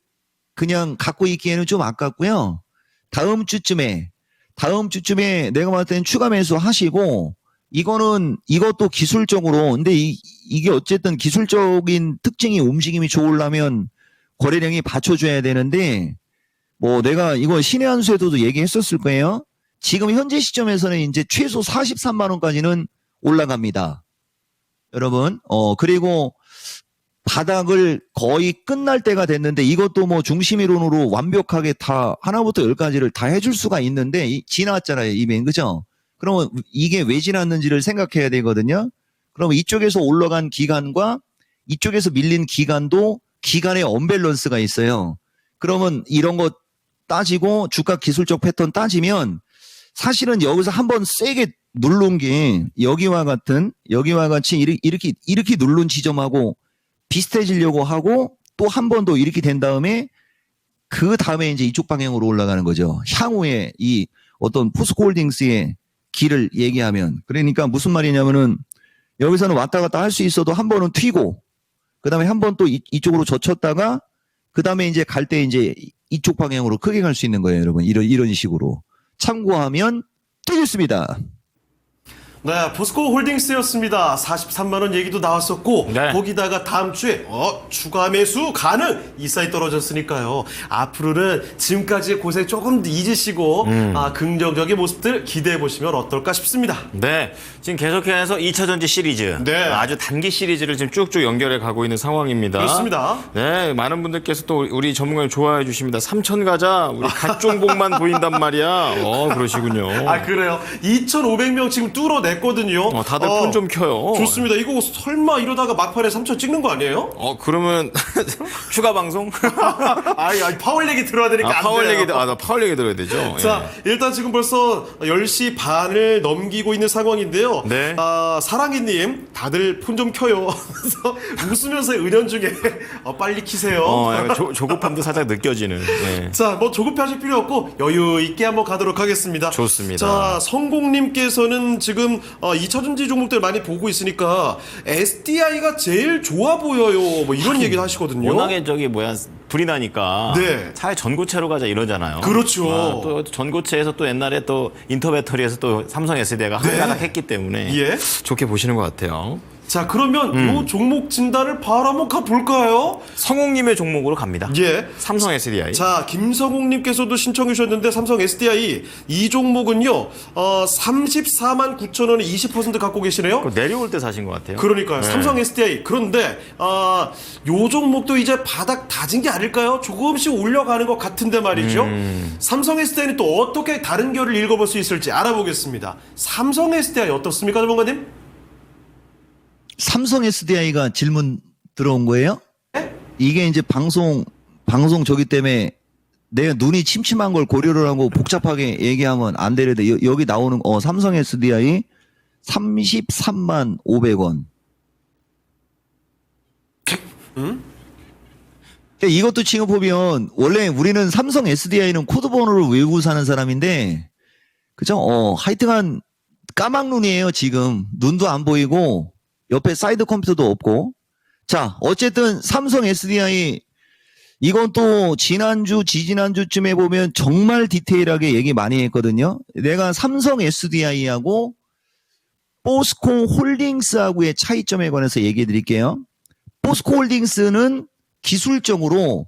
그냥 갖고 있기에는 좀 아깝고요. 다음 주쯤에 내가 봤을 때는 추가 매수 하시고 이것도 기술적으로 근데 이게 어쨌든 기술적인 특징이 움직임이 좋으려면 거래량이 받쳐줘야 되는데 뭐 내가 이거 신의 한 수에서도 얘기했었을 거예요. 지금 현재 시점에서는 이제 최소 43만 원까지는 올라갑니다. 여러분, 그리고 바닥을 거의 끝날 때가 됐는데 이것도 뭐 중심이론으로 완벽하게 다 하나부터 10까지를 다 해줄 수가 있는데 지났잖아요, 이미. 그죠? 그러면 이게 왜 지났는지를 생각해야 되거든요. 그러면 이쪽에서 올라간 기간과 이쪽에서 밀린 기간도 기간의 언밸런스가 있어요. 그러면 이런 거 따지고 주가 기술적 패턴 따지면 사실은 여기서 한번 세게 누른 게 여기와 같이 이렇게 누른 지점하고 비슷해지려고 하고 또 한 번 더 이렇게 된 다음에 그 다음에 이제 이쪽 방향으로 올라가는 거죠. 향후에 이 어떤 포스코홀딩스의 길을 얘기하면. 그러니까 무슨 말이냐면은 여기서는 왔다 갔다 할 수 있어도 한 번은 튀고 그 다음에 한 번 또 이쪽으로 젖혔다가 그 다음에 이제 갈 때 이제 이쪽 방향으로 크게 갈 수 있는 거예요, 여러분. 이런 식으로. 참고하면 되겠습니다. 네, 포스코 홀딩스였습니다. 43만 원 얘기도 나왔었고 네. 거기다가 다음 주에 추가 매수 가능 이 사이 떨어졌으니까요. 앞으로는 지금까지의 고생 조금 잊으시고 긍정적인 모습들 기대해 보시면 어떨까 싶습니다. 네, 지금 계속해서 2차 전지 시리즈, 네. 아주 단기 시리즈를 지금 쭉쭉 연결해 가고 있는 상황입니다. 그렇습니다. 네, 많은 분들께서 또 우리 전문가님 좋아해 주십니다. 3천 가자, 우리 갓 종목만 보인단 말이야. 그러시군요. 아, 그래요. 2,500명 지금 뚫어냈거든요. 다들 폰 좀 켜요. 좋습니다. 이거 설마 이러다가 막판에 3천 찍는 거 아니에요? 그러면 추가 방송? 아이, 파월 얘기 들어야 되니까 안 파월 돼요. 얘기, 나 파월 얘기 들어야 되죠. 자, 일단 지금 벌써 10시 반을 넘기고 있는 상황인데요. 네. 사랑이님, 다들 폰 좀 켜요. 그래서 웃으면서 은연중에 빨리 키세요. 약간 조급함도 살짝 느껴지는. 네. 자, 뭐 조급해하실 필요 없고 여유 있게 한번 가도록 하겠습니다. 좋습니다. 자, 성공님께서는 지금 2차전지 종목들 많이 보고 있으니까 SDI가 제일 좋아 보여요. 뭐 이런 얘기를 하시거든요. 워낙에 불이 나니까 네. 차라리 전고체로 가자 이러잖아요. 그렇죠. 또 전고체에서 또 옛날에 또 인터배터리에서 또 삼성 SDI가 네. 한가닥 했기 때문에 예. 좋게 보시는 것 같아요. 자, 그러면 요 종목 진단을 바로 한번 가볼까요? 성웅님의 종목으로 갑니다. 예. 삼성 SDI. 자, 김성욱님께서도 신청해 주셨는데 삼성 SDI 이 종목은요 34만 9천 원에 20% 갖고 계시네요. 그거 내려올 때 사신 것 같아요. 그러니까요. 네. 삼성 SDI. 그런데 요 종목도 이제 바닥 다진 게 아닐까요? 조금씩 올려가는 것 같은데 말이죠. 삼성 SDI는 또 어떻게 다른 결을 읽어볼 수 있을지 알아보겠습니다. 삼성 SDI 어떻습니까, 전문가님? 삼성 SDI가 질문 들어온 거예요? 네? 이게 이제 방송 저기 때문에 내가 눈이 침침한 걸 고려를 하고 복잡하게 얘기하면 안 되는데 여기 나오는 삼성 SDI 33만 500원. 이것도 지금 보면 원래 우리는 삼성 SDI는 코드 번호를 외우고 사는 사람인데 그죠? 하여튼간 까막눈이에요. 지금 눈도 안 보이고 옆에 사이드 컴퓨터도 없고. 자, 어쨌든 삼성 SDI 이건 또 지난주 지지난주쯤에 보면 정말 디테일하게 얘기 많이 했거든요. 내가 삼성 SDI하고 포스코 홀딩스하고의 차이점에 관해서 얘기해 드릴게요. 포스코 홀딩스는 기술적으로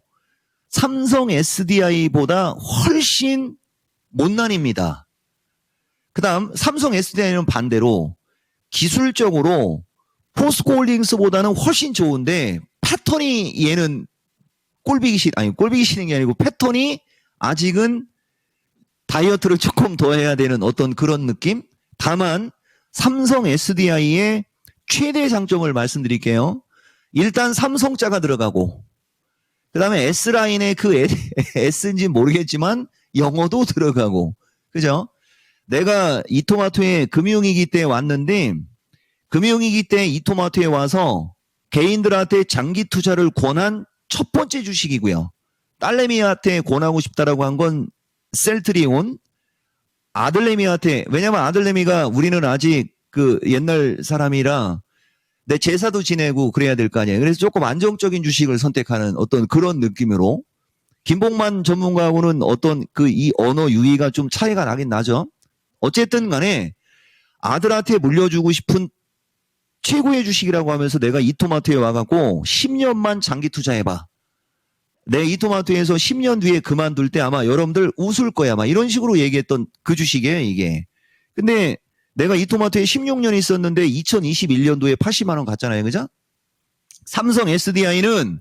삼성 SDI보다 훨씬 못난입니다. 그 다음 삼성 SDI는 반대로 기술적으로 포스코 홀딩스보다는 훨씬 좋은데 패턴이 얘는 꼴비기 싫은 게 아니고 패턴이 아직은 다이어트를 조금 더 해야 되는 어떤 그런 느낌? 다만 삼성 SDI의 최대 장점을 말씀드릴게요. 일단 삼성자가 들어가고 그 다음에 S라인에 그 S인지 모르겠지만 영어도 들어가고 그죠? 내가 이토마토에 금융위기 때 왔는데 금융위기 때 이토마토에 와서 개인들한테 장기 투자를 권한 첫 번째 주식이고요. 딸내미한테 권하고 싶다라고 한 건 셀트리온. 아들내미한테, 왜냐면 아들내미가 우리는 아직 그 옛날 사람이라 내 제사도 지내고 그래야 될 거 아니에요. 그래서 조금 안정적인 주식을 선택하는 어떤 그런 느낌으로 김봉만 전문가하고는 어떤 그 이 언어 유희가 좀 차이가 나긴 나죠. 어쨌든 간에 아들한테 물려주고 싶은 최고의 주식이라고 하면서 내가 이토마토에 와갖고 10년만 장기 투자해봐. 내 이토마토에서 10년 뒤에 그만둘 때 아마 여러분들 웃을 거야. 아마 이런 식으로 얘기했던 그 주식이에요, 이게. 근데 내가 이토마토에 16년 있었는데 2021년도에 80만 원 갔잖아요. 그죠? 삼성 SDI는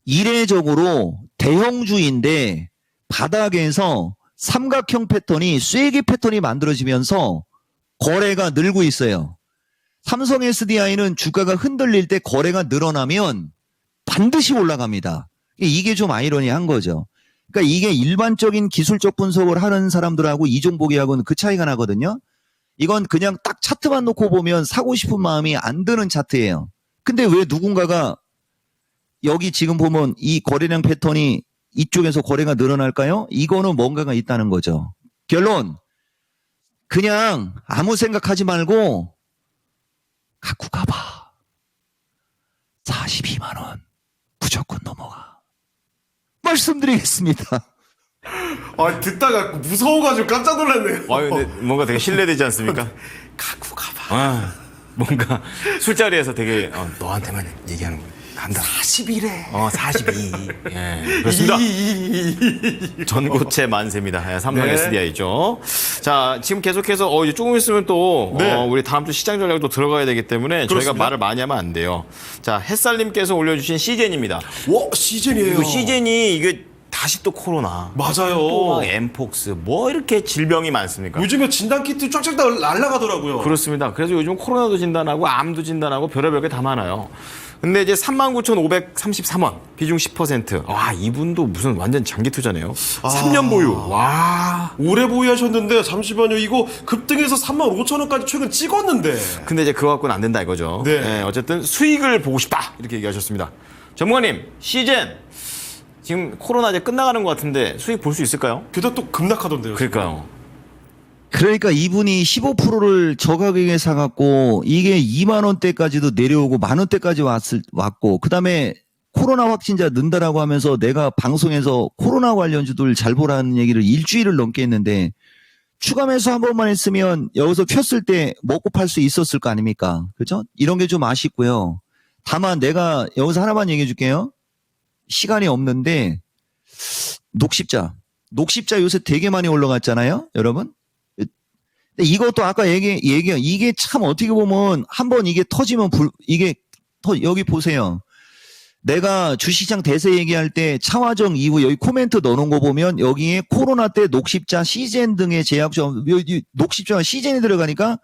이례적으로 대형주인데 바닥에서 삼각형 패턴이 쐐기 패턴이 만들어지면서 거래가 늘고 있어요. 삼성 SDI는 주가가 흔들릴 때 거래가 늘어나면 반드시 올라갑니다. 이게 좀 아이러니한 거죠. 그러니까 이게 일반적인 기술적 분석을 하는 사람들하고 이종복이하고는 그 차이가 나거든요. 이건 그냥 딱 차트만 놓고 보면 사고 싶은 마음이 안 드는 차트예요. 근데 왜 누군가가 여기 지금 보면 이 거래량 패턴이 이쪽에서 거래가 늘어날까요? 이거는 뭔가가 있다는 거죠. 결론, 그냥 아무 생각하지 말고 갖고 가봐. 42만 원 무조건 넘어가. 말씀드리겠습니다. 아, 듣다가 무서워가지고 깜짝 놀랐네요. 아, 근데 뭔가 되게 신뢰되지 않습니까? 갖고 가봐. 아, 뭔가 술자리에서 되게 너한테만 얘기하는 거예요. 간다. 41회. 42. 예, 그렇습니다. 전고체 만세입니다. 예, 삼성 네. SDI죠. 자, 지금 계속해서 이제 조금 있으면 또 네. 우리 다음 주 시장 전략도 들어가야 되기 때문에 저희가 그렇습니다. 말을 많이 하면 안 돼요. 자, 햇살님께서 올려주신 시젠입니다. 와, 시즌이에요. 이거 시젠이 이게 다시 또 코로나, 맞아요. 또 막 엠폭스, 뭐 이렇게 질병이 많습니까? 요즘에 진단키트 쫙쫙 다 날라가더라고요. 그렇습니다. 그래서 요즘 코로나도 진단하고 암도 진단하고 별의별 게 다 많아요. 근데 이제 39,533원, 비중 10%. 와, 이분도 무슨 완전 장기 투자네요. 3년 보유. 와. 오래 보유하셨는데 잠시만요. 이거 급등해서 35,000원까지 최근 찍었는데. 근데 이제 그거 갖고는 안 된다 이거죠. 네. 네, 어쨌든 수익을 보고 싶다. 이렇게 얘기하셨습니다. 전문가님, 시젠. 지금 코로나 이제 끝나가는 것 같은데 수익 볼 수 있을까요? 게다가 또 급락하던데요. 그러니까요. 그러니까 이분이 15%를 저가격에 사갖고 이게 2만 원대까지도 내려오고 만 원대까지 왔고 그다음에 코로나 확진자 는다라고 하면서 내가 방송에서 코로나 관련주들 잘 보라는 얘기를 일주일을 넘게 했는데 추가 매수 한 번만 했으면 여기서 폈을 때 먹고 팔 수 있었을 거 아닙니까? 그죠? 이런 게 좀 아쉽고요. 다만 내가 여기서 하나만 얘기해 줄게요. 시간이 없는데 녹십자 요새 되게 많이 올라갔잖아요, 여러분. 이것도 아까 이게 참 어떻게 보면 한번 이게 터지면 여기 보세요. 내가 주식시장 대세 얘기할 때 차화정 이후 여기 코멘트 넣어놓은 거 보면 여기에 코로나 때 녹십자, 시젠 등의 제약점, 녹십자가 시젠이 들어가니까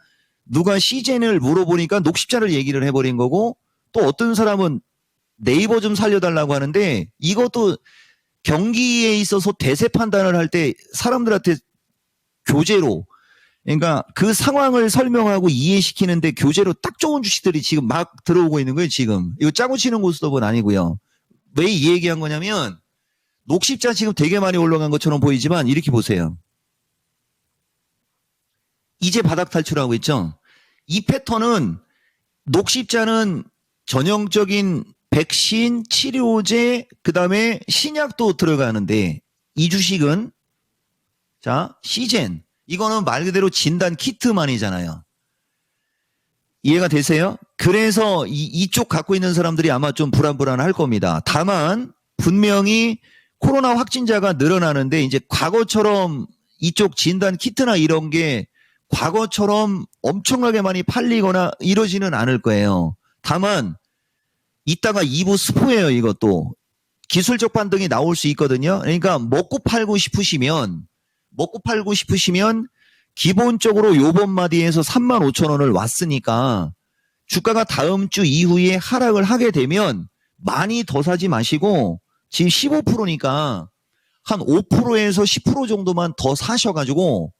누가 시젠을 물어보니까 녹십자를 얘기를 해버린 거고 또 어떤 사람은 네이버 좀 살려달라고 하는데 이것도 경기에 있어서 대세 판단을 할 때 사람들한테 교재로 그러니까 그 상황을 설명하고 이해시키는데 교재로 딱 좋은 주식들이 지금 막 들어오고 있는 거예요, 지금. 이거 짜고 치는 고스톱은 아니고요. 왜 이 얘기한 거냐면 녹십자 지금 되게 많이 올라간 것처럼 보이지만 이렇게 보세요. 이제 바닥 탈출하고 있죠. 이 패턴은 녹십자는 전형적인 백신, 치료제, 그다음에 신약도 들어가는데 이 주식은 자, 시젠 이거는 말 그대로 진단 키트만이잖아요. 이해가 되세요? 그래서 이쪽 갖고 있는 사람들이 아마 좀 불안불안할 겁니다. 다만 분명히 코로나 확진자가 늘어나는데 이제 과거처럼 이쪽 진단 키트나 이런 게 과거처럼 엄청나게 많이 팔리거나 이러지는 않을 거예요. 다만 이따가 2부 스포예요, 이것도. 기술적 반등이 나올 수 있거든요. 그러니까 먹고 팔고 싶으시면 기본적으로 요번 마디에서 35,000원을 왔으니까 주가가 다음 주 이후에 하락을 하게 되면 많이 더 사지 마시고 지금 15%니까 한 5%에서 10% 정도만 더 사셔가지고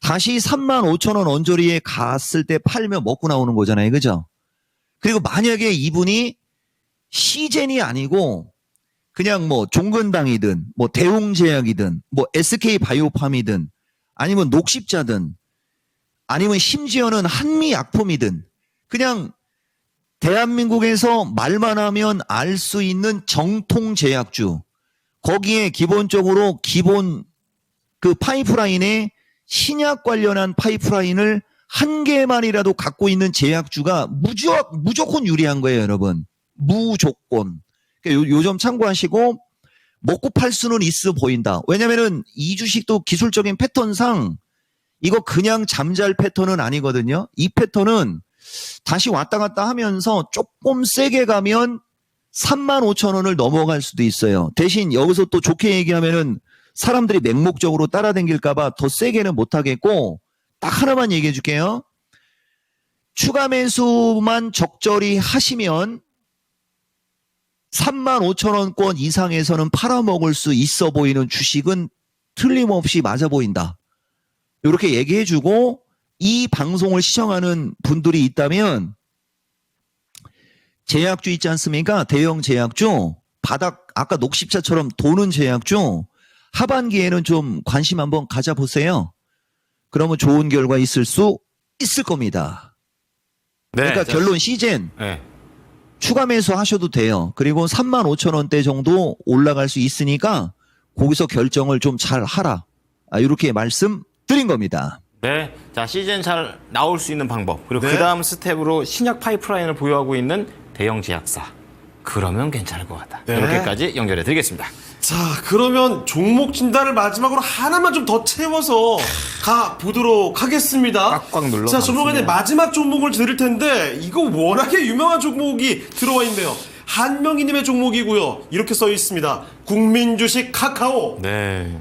다시 35,000원 언저리에 갔을 때 팔면 먹고 나오는 거잖아요. 그죠? 그리고 만약에 이분이 시젠이 아니고 그냥 뭐 종근당이든 뭐 대웅제약이든 뭐 SK바이오팜이든 아니면 녹십자든 아니면 심지어는 한미약품이든 그냥 대한민국에서 말만 하면 알 수 있는 정통제약주 거기에 기본적으로 기본 그 파이프라인에 신약 관련한 파이프라인을 한 개만이라도 갖고 있는 제약주가 무조건 유리한 거예요, 여러분. 무조건. 요 점 참고하시고 먹고 팔 수는 있어 보인다. 왜냐면은 이 주식도 기술적인 패턴상 이거 그냥 잠잘 패턴은 아니거든요. 이 패턴은 다시 왔다 갔다 하면서 조금 세게 가면 35,000원을 넘어갈 수도 있어요. 대신 여기서 또 좋게 얘기하면은 사람들이 맹목적으로 따라다닐까봐 더 세게는 못하겠고 딱 하나만 얘기해 줄게요. 추가 매수만 적절히 하시면 35,000원권 이상에서는 팔아먹을 수 있어 보이는 주식은 틀림없이 맞아 보인다. 이렇게 얘기해주고 이 방송을 시청하는 분들이 있다면 제약주 있지 않습니까? 대형 제약주, 바닥 아까 녹십자처럼 도는 제약주 하반기에는 좀 관심 한번 가져보세요. 그러면 좋은 결과 있을 수 있을 겁니다. 네, 그러니까 자, 결론 시젠 네. 추가 매수 하셔도 돼요. 그리고 35,000원대 정도 올라갈 수 있으니까 거기서 결정을 좀 잘 하라. 이렇게 말씀드린 겁니다. 네. 자, 시즌 잘 나올 수 있는 방법. 그리고 네. 그 다음 스텝으로 신약 파이프라인을 보유하고 있는 대형 제약사. 그러면 괜찮을 것 같다. 네. 이렇게까지 연결해 드리겠습니다. 자, 그러면 종목 진단을 마지막으로 하나만 좀 더 채워서 가 보도록 하겠습니다. 꽉꽉 눌러 자, 전문가님 가겠습니다. 마지막 종목을 드릴 텐데 이거 워낙에 유명한 종목이 들어와 있네요. 한명희님의 종목이고요. 이렇게 써 있습니다. 국민주식 카카오. 네.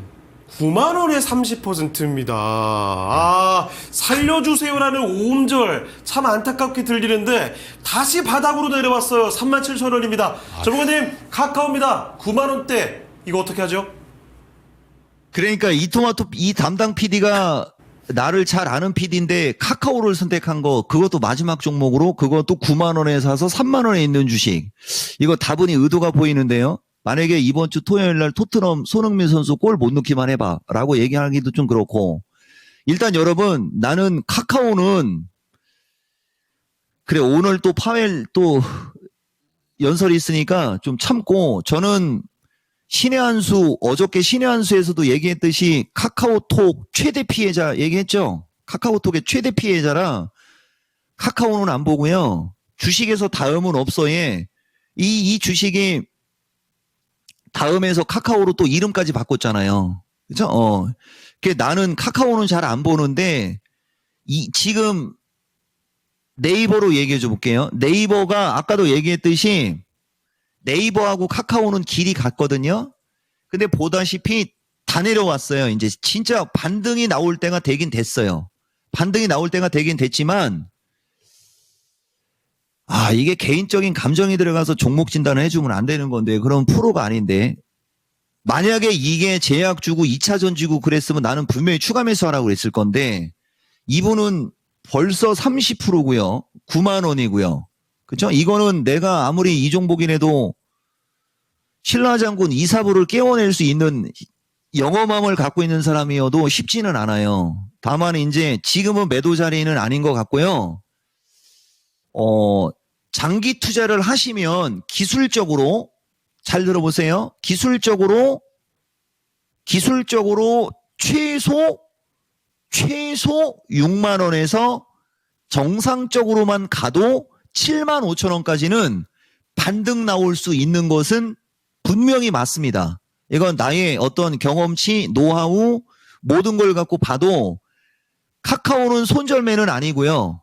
9만 원에 30%입니다. 아, 살려주세요라는 오음절 참 안타깝게 들리는데 다시 바닥으로 내려왔어요. 37,000원입니다. 전문가님, 카카오입니다. 9만 원대. 이거 어떻게 하죠? 그러니까 이 담당 PD가 나를 잘 아는 PD인데 카카오를 선택한 거 그것도 마지막 종목으로 그것도 9만 원에 사서 3만 원에 있는 주식. 이거 다분히 의도가 보이는데요. 만약에 이번 주 토요일 날 토트넘 손흥민 선수 골 못 넣기만 해봐 라고 얘기하기도 좀 그렇고 일단 여러분 나는 카카오는 그래 오늘 또 파웰 또 연설이 있으니까 좀 참고 저는 신의 한수 어저께 신의 한수에서도 얘기했듯이 카카오톡 최대 피해자 얘기했죠. 카카오톡의 최대 피해자라 카카오는 안 보고요. 주식에서 다음은 없어에 이 주식이 다음에서 카카오로 또 이름까지 바꿨잖아요. 그죠? 나는 카카오는 잘 안 보는데, 지금 네이버로 얘기해 줘 볼게요. 네이버가 아까도 얘기했듯이 네이버하고 카카오는 길이 같거든요. 근데 보다시피 다 내려왔어요. 이제 진짜 반등이 나올 때가 되긴 됐어요. 반등이 나올 때가 되긴 됐지만, 이게 개인적인 감정이 들어가서 종목 진단을 해주면 안 되는 건데, 그럼 프로가 아닌데. 만약에 이게 제약주고 2차전지고 그랬으면 나는 분명히 추가 매수하라고 그랬을 건데, 이분은 벌써 30%고요. 9만 원이고요. 그쵸? 이거는 내가 아무리 이종복이라도 신라장군 이사부를 깨워낼 수 있는 영어맘을 갖고 있는 사람이어도 쉽지는 않아요. 다만 이제 지금은 매도 자리는 아닌 것 같고요. 장기 투자를 하시면 기술적으로 잘 들어보세요. 기술적으로 최소 6만 원에서 정상적으로만 가도 7만 5천 원까지는 반등 나올 수 있는 것은 분명히 맞습니다. 이건 나의 어떤 경험치, 노하우 모든 걸 갖고 봐도 카카오는 손절매는 아니고요.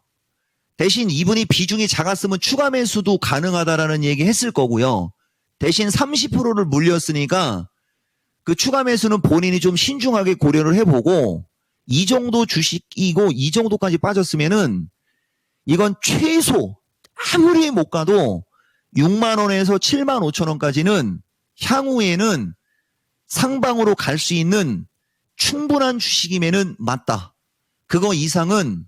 대신 이분이 비중이 작았으면 추가 매수도 가능하다라는 얘기 했을 거고요. 대신 30%를 물렸으니까 그 추가 매수는 본인이 좀 신중하게 고려를 해보고 이 정도 주식이고 이 정도까지 빠졌으면은 이건 최소 아무리 못 가도 6만 원에서 7만 5천 원까지는 향후에는 상방으로 갈 수 있는 충분한 주식이면은 맞다. 그거 이상은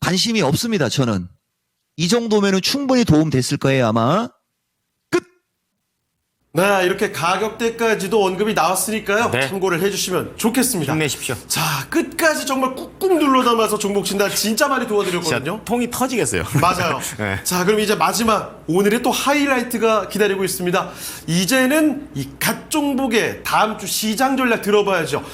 관심이 없습니다. 저는 이 정도면은 충분히 도움 됐을 거예요. 아마. 네, 이렇게 가격대까지도 언급이 나왔으니까요. 네. 참고를 해주시면 좋겠습니다. 힘내십시오. 자, 끝까지 정말 꾹꾹 눌러 담아서 종목 진단 진짜 많이 도와드렸거든요. 진짜 통이 터지겠어요. 맞아요. 네. 자, 그럼 이제 마지막 오늘의 또 하이라이트가 기다리고 있습니다. 이제는 이 갓 종목의 다음 주 시장 전략 들어봐야죠.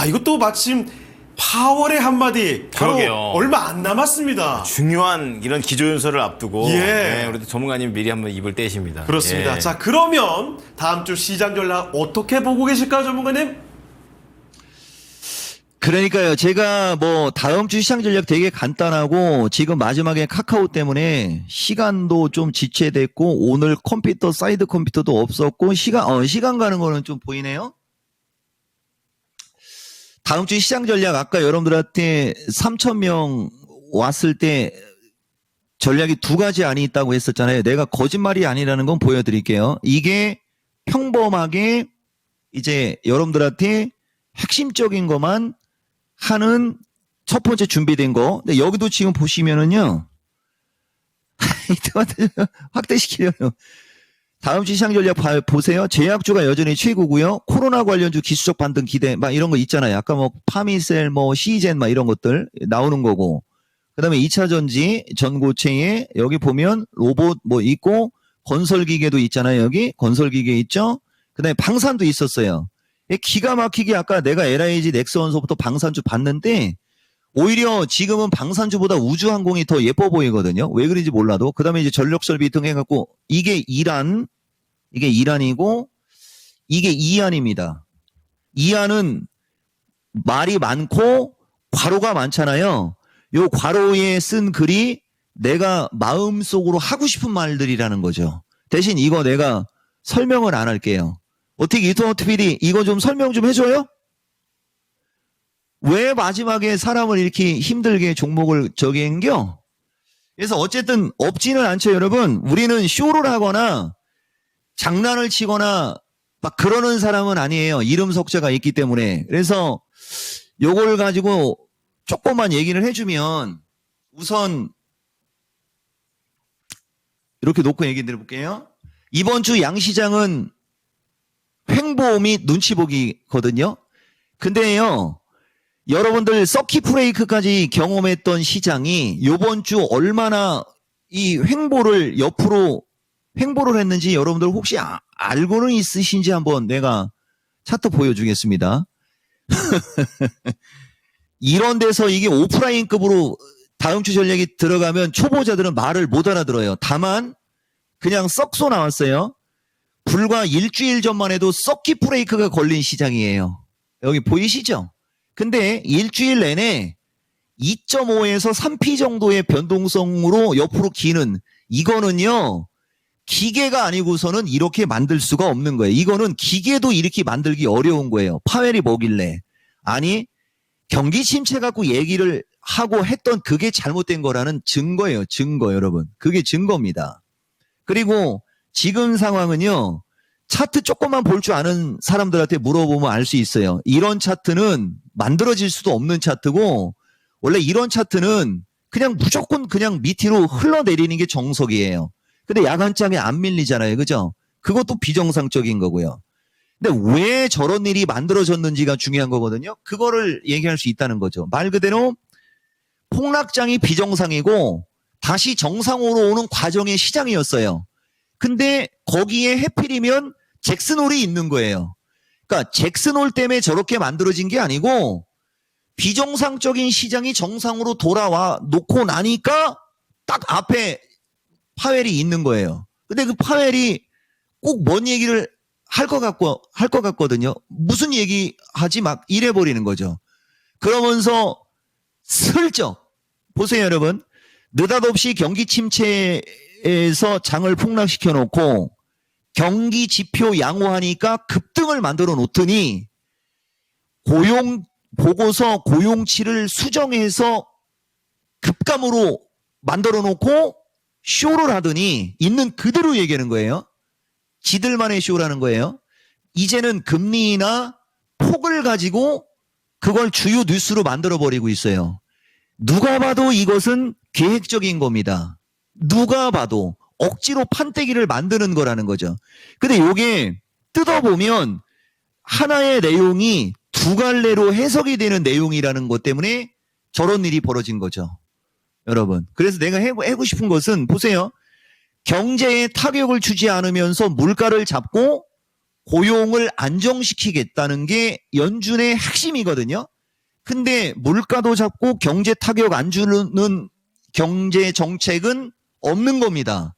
이것도 마침 파월의 한마디 바로 그러게요. 얼마 안 남았습니다. 중요한 이런 기조연설을 앞두고 예. 네, 우리 전문가님 미리 한번 입을 떼십니다. 그렇습니다. 예. 자, 그러면 다음 주 시장 전략 어떻게 보고 계실까요, 전문가님? 그러니까요. 제가 뭐 다음 주 시장 전략 되게 간단하고 지금 마지막에 카카오 때문에 시간도 좀 지체됐고 오늘 컴퓨터 사이드 컴퓨터도 없었고 시간 가는 거는 좀 보이네요. 다음 주 시장 전략 아까 여러분들한테 3,000명 왔을 때 전략이 두 가지 안이 있다고 했었잖아요. 내가 거짓말이 아니라는 건 보여드릴게요. 이게 평범하게 이제 여러분들한테 핵심적인 것만 하는 첫 번째 준비된 거. 근데 여기도 지금 보시면은요. 확대시키려면 다음 주 시장 전략 보세요. 제약주가 여전히 최고고요. 코로나 관련주 기술적 반등 기대 막 이런 거 있잖아요. 아까 뭐 파미셀 뭐 시젠 막 이런 것들 나오는 거고. 그다음에 2차 전지 전고체에 여기 보면 로봇 뭐 있고 건설기계도 있잖아요. 여기 건설기계 있죠. 그다음에 방산도 있었어요. 기가 막히게 아까 내가 LIG 넥스원서부터 방산주 봤는데 오히려 지금은 방산주보다 우주항공이 더 예뻐 보이거든요. 왜 그런지 몰라도. 그다음에 이제 전력설비 등 해갖고 이게 이란이고 이게 이안입니다. 이안은 말이 많고 괄호가 많잖아요. 요 괄호에 쓴 글이 내가 마음속으로 하고 싶은 말들이라는 거죠. 대신 이거 내가 설명을 안 할게요. 어떻게 유튜브 PD 이거 좀 설명 좀 해줘요? 왜 마지막에 사람을 이렇게 힘들게 종목을 저기 한겨? 그래서 어쨌든 없지는 않죠, 여러분. 우리는 쇼를 하거나 장난을 치거나 막 그러는 사람은 아니에요. 이름 석자가 있기 때문에. 그래서 요걸 가지고 조금만 얘기를 해주면 우선 이렇게 놓고 얘기 드려볼게요. 이번 주 양시장은 횡보 및 눈치 보기거든요. 근데요. 여러분들 서킷 브레이크까지 경험했던 시장이 이번 주 얼마나 이 횡보를 옆으로 횡보를 했는지 여러분들 혹시 알고는 있으신지 한번 내가 차트 보여주겠습니다. 이런 데서 이게 오프라인급으로 다음 주 전략이 들어가면 초보자들은 말을 못 알아들어요. 다만 그냥 썩소 나왔어요. 불과 일주일 전만 해도 서킷 브레이크가 걸린 시장이에요. 여기 보이시죠? 근데 일주일 내내 2.5에서 3p 정도의 변동성으로 옆으로 기는 이거는요. 기계가 아니고서는 이렇게 만들 수가 없는 거예요. 이거는 기계도 이렇게 만들기 어려운 거예요. 파웰이 뭐길래. 아니 경기 침체 갖고 얘기를 하고 했던 그게 잘못된 거라는 증거예요. 증거 여러분. 그게 증거입니다. 그리고 지금 상황은요. 차트 조금만 볼 줄 아는 사람들한테 물어보면 알 수 있어요. 이런 차트는 만들어질 수도 없는 차트고 원래 이런 차트는 그냥 무조건 그냥 밑으로 흘러내리는 게 정석이에요. 근데 야간장에 안 밀리잖아요. 그죠? 그것도 비정상적인 거고요. 근데 왜 저런 일이 만들어졌는지가 중요한 거거든요. 그거를 얘기할 수 있다는 거죠. 말 그대로 폭락장이 비정상이고 다시 정상으로 오는 과정의 시장이었어요. 근데 거기에 해필이면 잭슨홀이 있는 거예요. 그러니까 잭슨홀 때문에 저렇게 만들어진 게 아니고 비정상적인 시장이 정상으로 돌아와 놓고 나니까 딱 앞에 파웰이 있는 거예요. 근데 그 파웰이 꼭 뭔 얘기를 할 것 같거든요. 무슨 얘기 하지 막 이래 버리는 거죠. 그러면서 슬쩍 보세요, 여러분. 느닷없이 경기 침체에서 장을 폭락시켜 놓고 경기 지표 양호하니까 급등을 만들어 놓더니 고용 보고서 고용치를 수정해서 급감으로 만들어 놓고 쇼를 하더니 있는 그대로 얘기하는 거예요. 지들만의 쇼라는 거예요. 이제는 금리나 폭을 가지고 그걸 주요 뉴스로 만들어버리고 있어요. 누가 봐도 이것은 계획적인 겁니다. 누가 봐도 억지로 판때기를 만드는 거라는 거죠. 근데 이게 뜯어보면 하나의 내용이 두 갈래로 해석이 되는 내용이라는 것 때문에 저런 일이 벌어진 거죠. 여러분. 그래서 내가 하고 싶은 것은 보세요. 경제에 타격을 주지 않으면서 물가를 잡고 고용을 안정시키겠다는 게 연준의 핵심이거든요. 근데 물가도 잡고 경제 타격 안 주는 경제 정책은 없는 겁니다.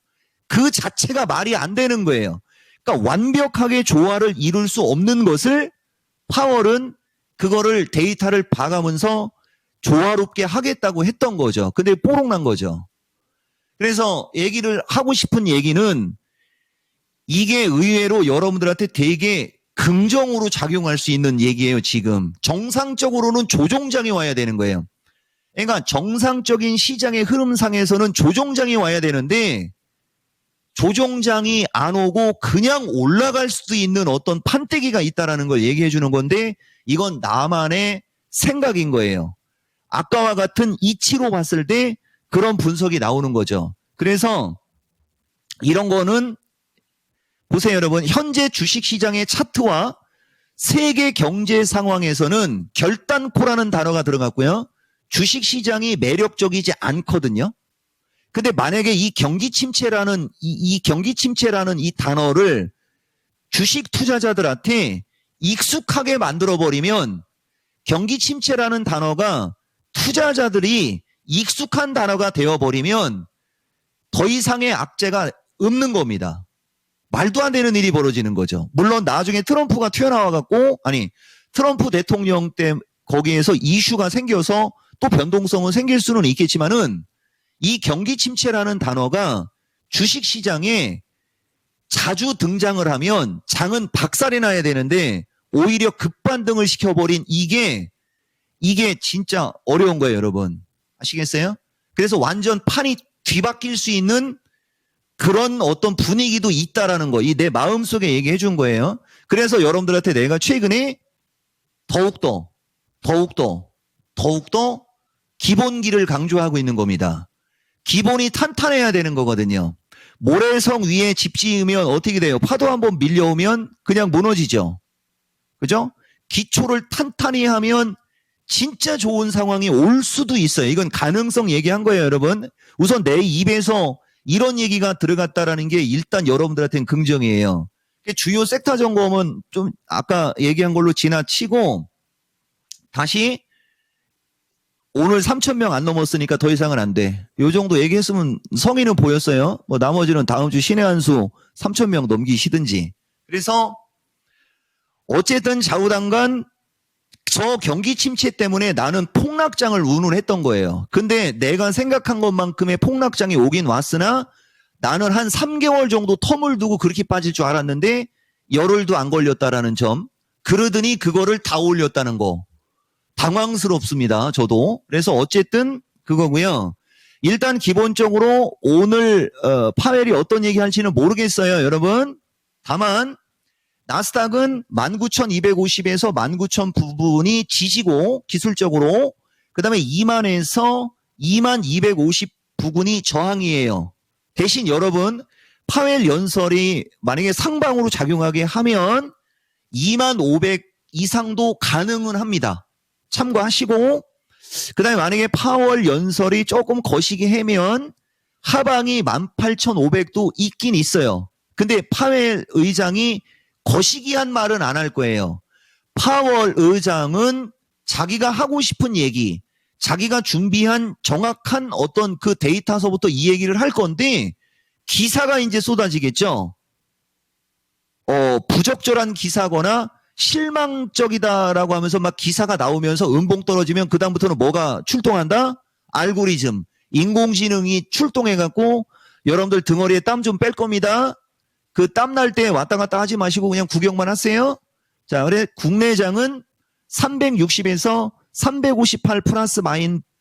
그 자체가 말이 안 되는 거예요. 그러니까 완벽하게 조화를 이룰 수 없는 것을 파월은 그거를 데이터를 봐가면서 조화롭게 하겠다고 했던 거죠. 근데 뽀록난 거죠. 그래서 얘기를 하고 싶은 얘기는 이게 의외로 여러분들한테 되게 긍정으로 작용할 수 있는 얘기예요. 지금 정상적으로는 조종장이 와야 되는 거예요. 그러니까 정상적인 시장의 흐름상에서는 조정장이 와야 되는데 조정장이 안 오고 그냥 올라갈 수도 있는 어떤 판때기가 있다라는 걸 얘기해 주는 건데 이건 나만의 생각인 거예요. 아까와 같은 이치로 봤을 때 그런 분석이 나오는 거죠. 그래서 이런 거는 보세요, 여러분. 현재 주식시장의 차트와 세계 경제 상황에서는 결단코라는 단어가 들어갔고요. 주식시장이 매력적이지 않거든요. 근데 만약에 이 경기 침체라는 이 단어를 주식 투자자들한테 익숙하게 만들어버리면 경기 침체라는 단어가 투자자들이 익숙한 단어가 되어버리면 더 이상의 악재가 없는 겁니다. 말도 안 되는 일이 벌어지는 거죠. 물론 나중에 트럼프가 튀어나와갖고 트럼프 대통령 때 거기에서 이슈가 생겨서 또 변동성은 생길 수는 있겠지만은 이 경기 침체라는 단어가 주식시장에 자주 등장을 하면 장은 박살이 나야 되는데 오히려 급반등을 시켜버린 이게 진짜 어려운 거예요, 여러분. 아시겠어요? 그래서 완전 판이 뒤바뀔 수 있는 그런 어떤 분위기도 있다라는 거, 이 내 마음속에 얘기해 준 거예요. 그래서 여러분들한테 내가 최근에 더욱더 기본기를 강조하고 있는 겁니다. 기본이 탄탄해야 되는 거거든요. 모래성 위에 집 지으면 어떻게 돼요? 파도 한번 밀려오면 그냥 무너지죠. 그죠? 기초를 탄탄히 하면 진짜 좋은 상황이 올 수도 있어요. 이건 가능성 얘기한 거예요, 여러분. 우선 내 입에서 이런 얘기가 들어갔다라는 게 일단 여러분들한테는 긍정이에요. 주요 섹터 점검은 좀 아까 얘기한 걸로 지나치고 다시 오늘 3,000명 안 넘었으니까 더 이상은 안 돼. 요 정도 얘기했으면 성의는 보였어요. 뭐 나머지는 다음 주 신의 한 수 3,000명 넘기시든지. 그래서 어쨌든 좌우당간 저 경기 침체 때문에 나는 폭락장을 운운했던 거예요. 근데 내가 생각한 것만큼의 폭락장이 오긴 왔으나 나는 한 3개월 정도 텀을 두고 그렇게 빠질 줄 알았는데 열흘도 안 걸렸다라는 점. 그러더니 그거를 다 올렸다는 거. 당황스럽습니다, 저도. 그래서 어쨌든 그거고요. 일단 기본적으로 오늘 파웰이 어떤 얘기 할지는 모르겠어요, 여러분. 다만 나스닥은 19,250에서 19,000 부분이 지지고 기술적으로 그 다음에 2만에서 2250 부근이 저항이에요. 대신 여러분 파웰 연설이 만약에 상방으로 작용하게 하면 2500 이상도 가능은 합니다. 참고하시고 그 다음에 만약에 파월 연설이 조금 거시기 하면 하방이 18,500도 있긴 있어요. 근데 파웰 의장이 거시기한 말은 안 할 거예요. 파월 의장은 자기가 하고 싶은 얘기, 자기가 준비한 정확한 어떤 그 데이터서부터 이 얘기를 할 건데 기사가 이제 쏟아지겠죠. 부적절한 기사거나 실망적이다라고 하면서 막 기사가 나오면서 음봉 떨어지면 그다음부터는 뭐가 출동한다? 알고리즘, 인공지능이 출동해갖고 여러분들 등어리에 땀 좀 뺄 겁니다. 그 땀 날 때 왔다 갔다 하지 마시고 그냥 구경만 하세요. 자, 그래 국내장은 360에서 358 플러스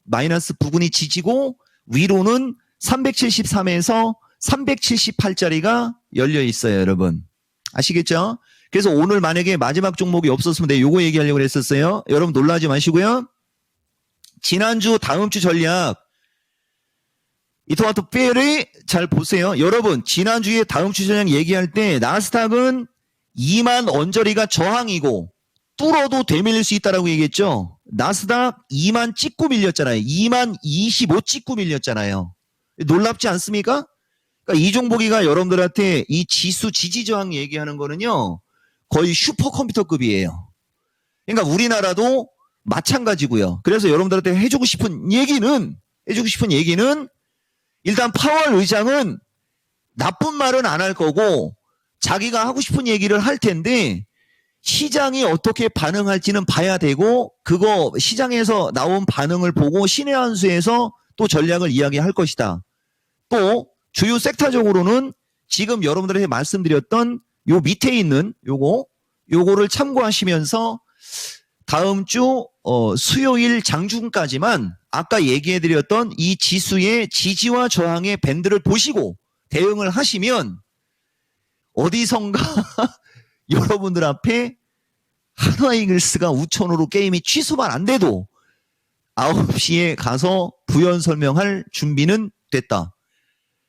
마이너스 부근이 지지고 위로는 373에서 378짜리가 열려 있어요, 여러분. 아시겠죠? 그래서 오늘 만약에 마지막 종목이 없었으면 내가 요거 얘기하려고 했었어요. 여러분 놀라지 마시고요. 지난주 다음 주 전략 이토마토 페리 잘 보세요. 여러분 지난주에 다음 주 전략 얘기할 때 나스닥은 2만 언저리가 저항이고 뚫어도 되밀릴 수 있다라고 얘기했죠. 나스닥 2만 찍고 밀렸잖아요. 2만 25 찍고 밀렸잖아요. 놀랍지 않습니까? 그러니까 이종복이가 여러분들한테 이 지수 지지저항 얘기하는 거는요. 거의 슈퍼컴퓨터급이에요. 그러니까 우리나라도 마찬가지고요. 그래서 여러분들한테 해주고 싶은 얘기는 일단 파월 의장은 나쁜 말은 안 할 거고 자기가 하고 싶은 얘기를 할 텐데 시장이 어떻게 반응할지는 봐야 되고 그거 시장에서 나온 반응을 보고 신의 한 수에서 또 전략을 이야기할 것이다. 또 주요 섹터적으로는 지금 여러분들에게 말씀드렸던 요 밑에 있는 요거를 참고하시면서 다음 주 수요일 장중까지만 아까 얘기해드렸던 이 지수의 지지와 저항의 밴드를 보시고 대응을 하시면 어디선가 여러분들 앞에 한화이글스가 우천으로 게임이 취소만 안 돼도 9시에 가서 부연 설명할 준비는 됐다.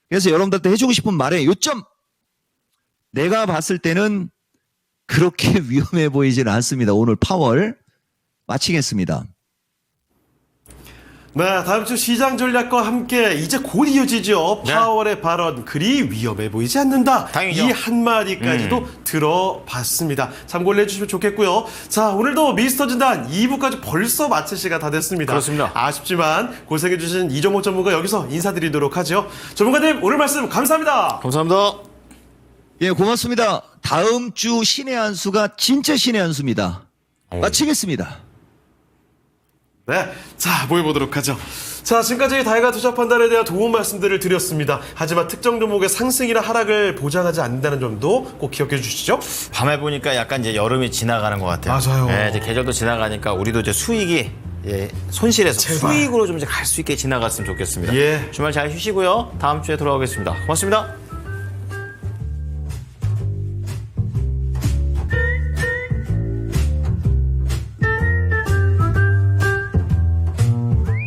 그래서 여러분들한테 해주고 싶은 말의 요점, 내가 봤을 때는 그렇게 위험해 보이지는 않습니다. 오늘 파월 마치겠습니다. 네, 다음 주 시장 전략과 함께 이제 곧 이어지죠. 네. 파월의 발언, 그리 위험해 보이지 않는다. 당연히죠. 이 한마디까지도 들어봤습니다. 참고를 해주시면 좋겠고요. 자, 오늘도 미스터 진단 2부까지 벌써 마칠 시간 다 됐습니다. 그렇습니다. 아쉽지만 고생해주신 이종목 전문가 여기서 인사드리도록 하죠. 전문가님, 오늘 말씀 감사합니다. 감사합니다. 예, 고맙습니다. 다음 주 신의 한 수가 진짜 신의 한 수입니다. 마치겠습니다. 네, 자, 모여보도록 하죠. 자, 지금까지 다양한 투자 판단에 대한 도움 말씀들을 드렸습니다. 하지만 특정 종목의 상승이나 하락을 보장하지 않는다는 점도 꼭 기억해 주시죠. 밤에 보니까 약간 이제 여름이 지나가는 것 같아요. 맞아요. 네, 이제 계절도 지나가니까 우리도 이제 수익이 손실에서 제발. 수익으로 좀 이제 갈 수 있게 지나갔으면 좋겠습니다. 예. 주말 잘 쉬시고요. 다음 주에 돌아오겠습니다. 고맙습니다.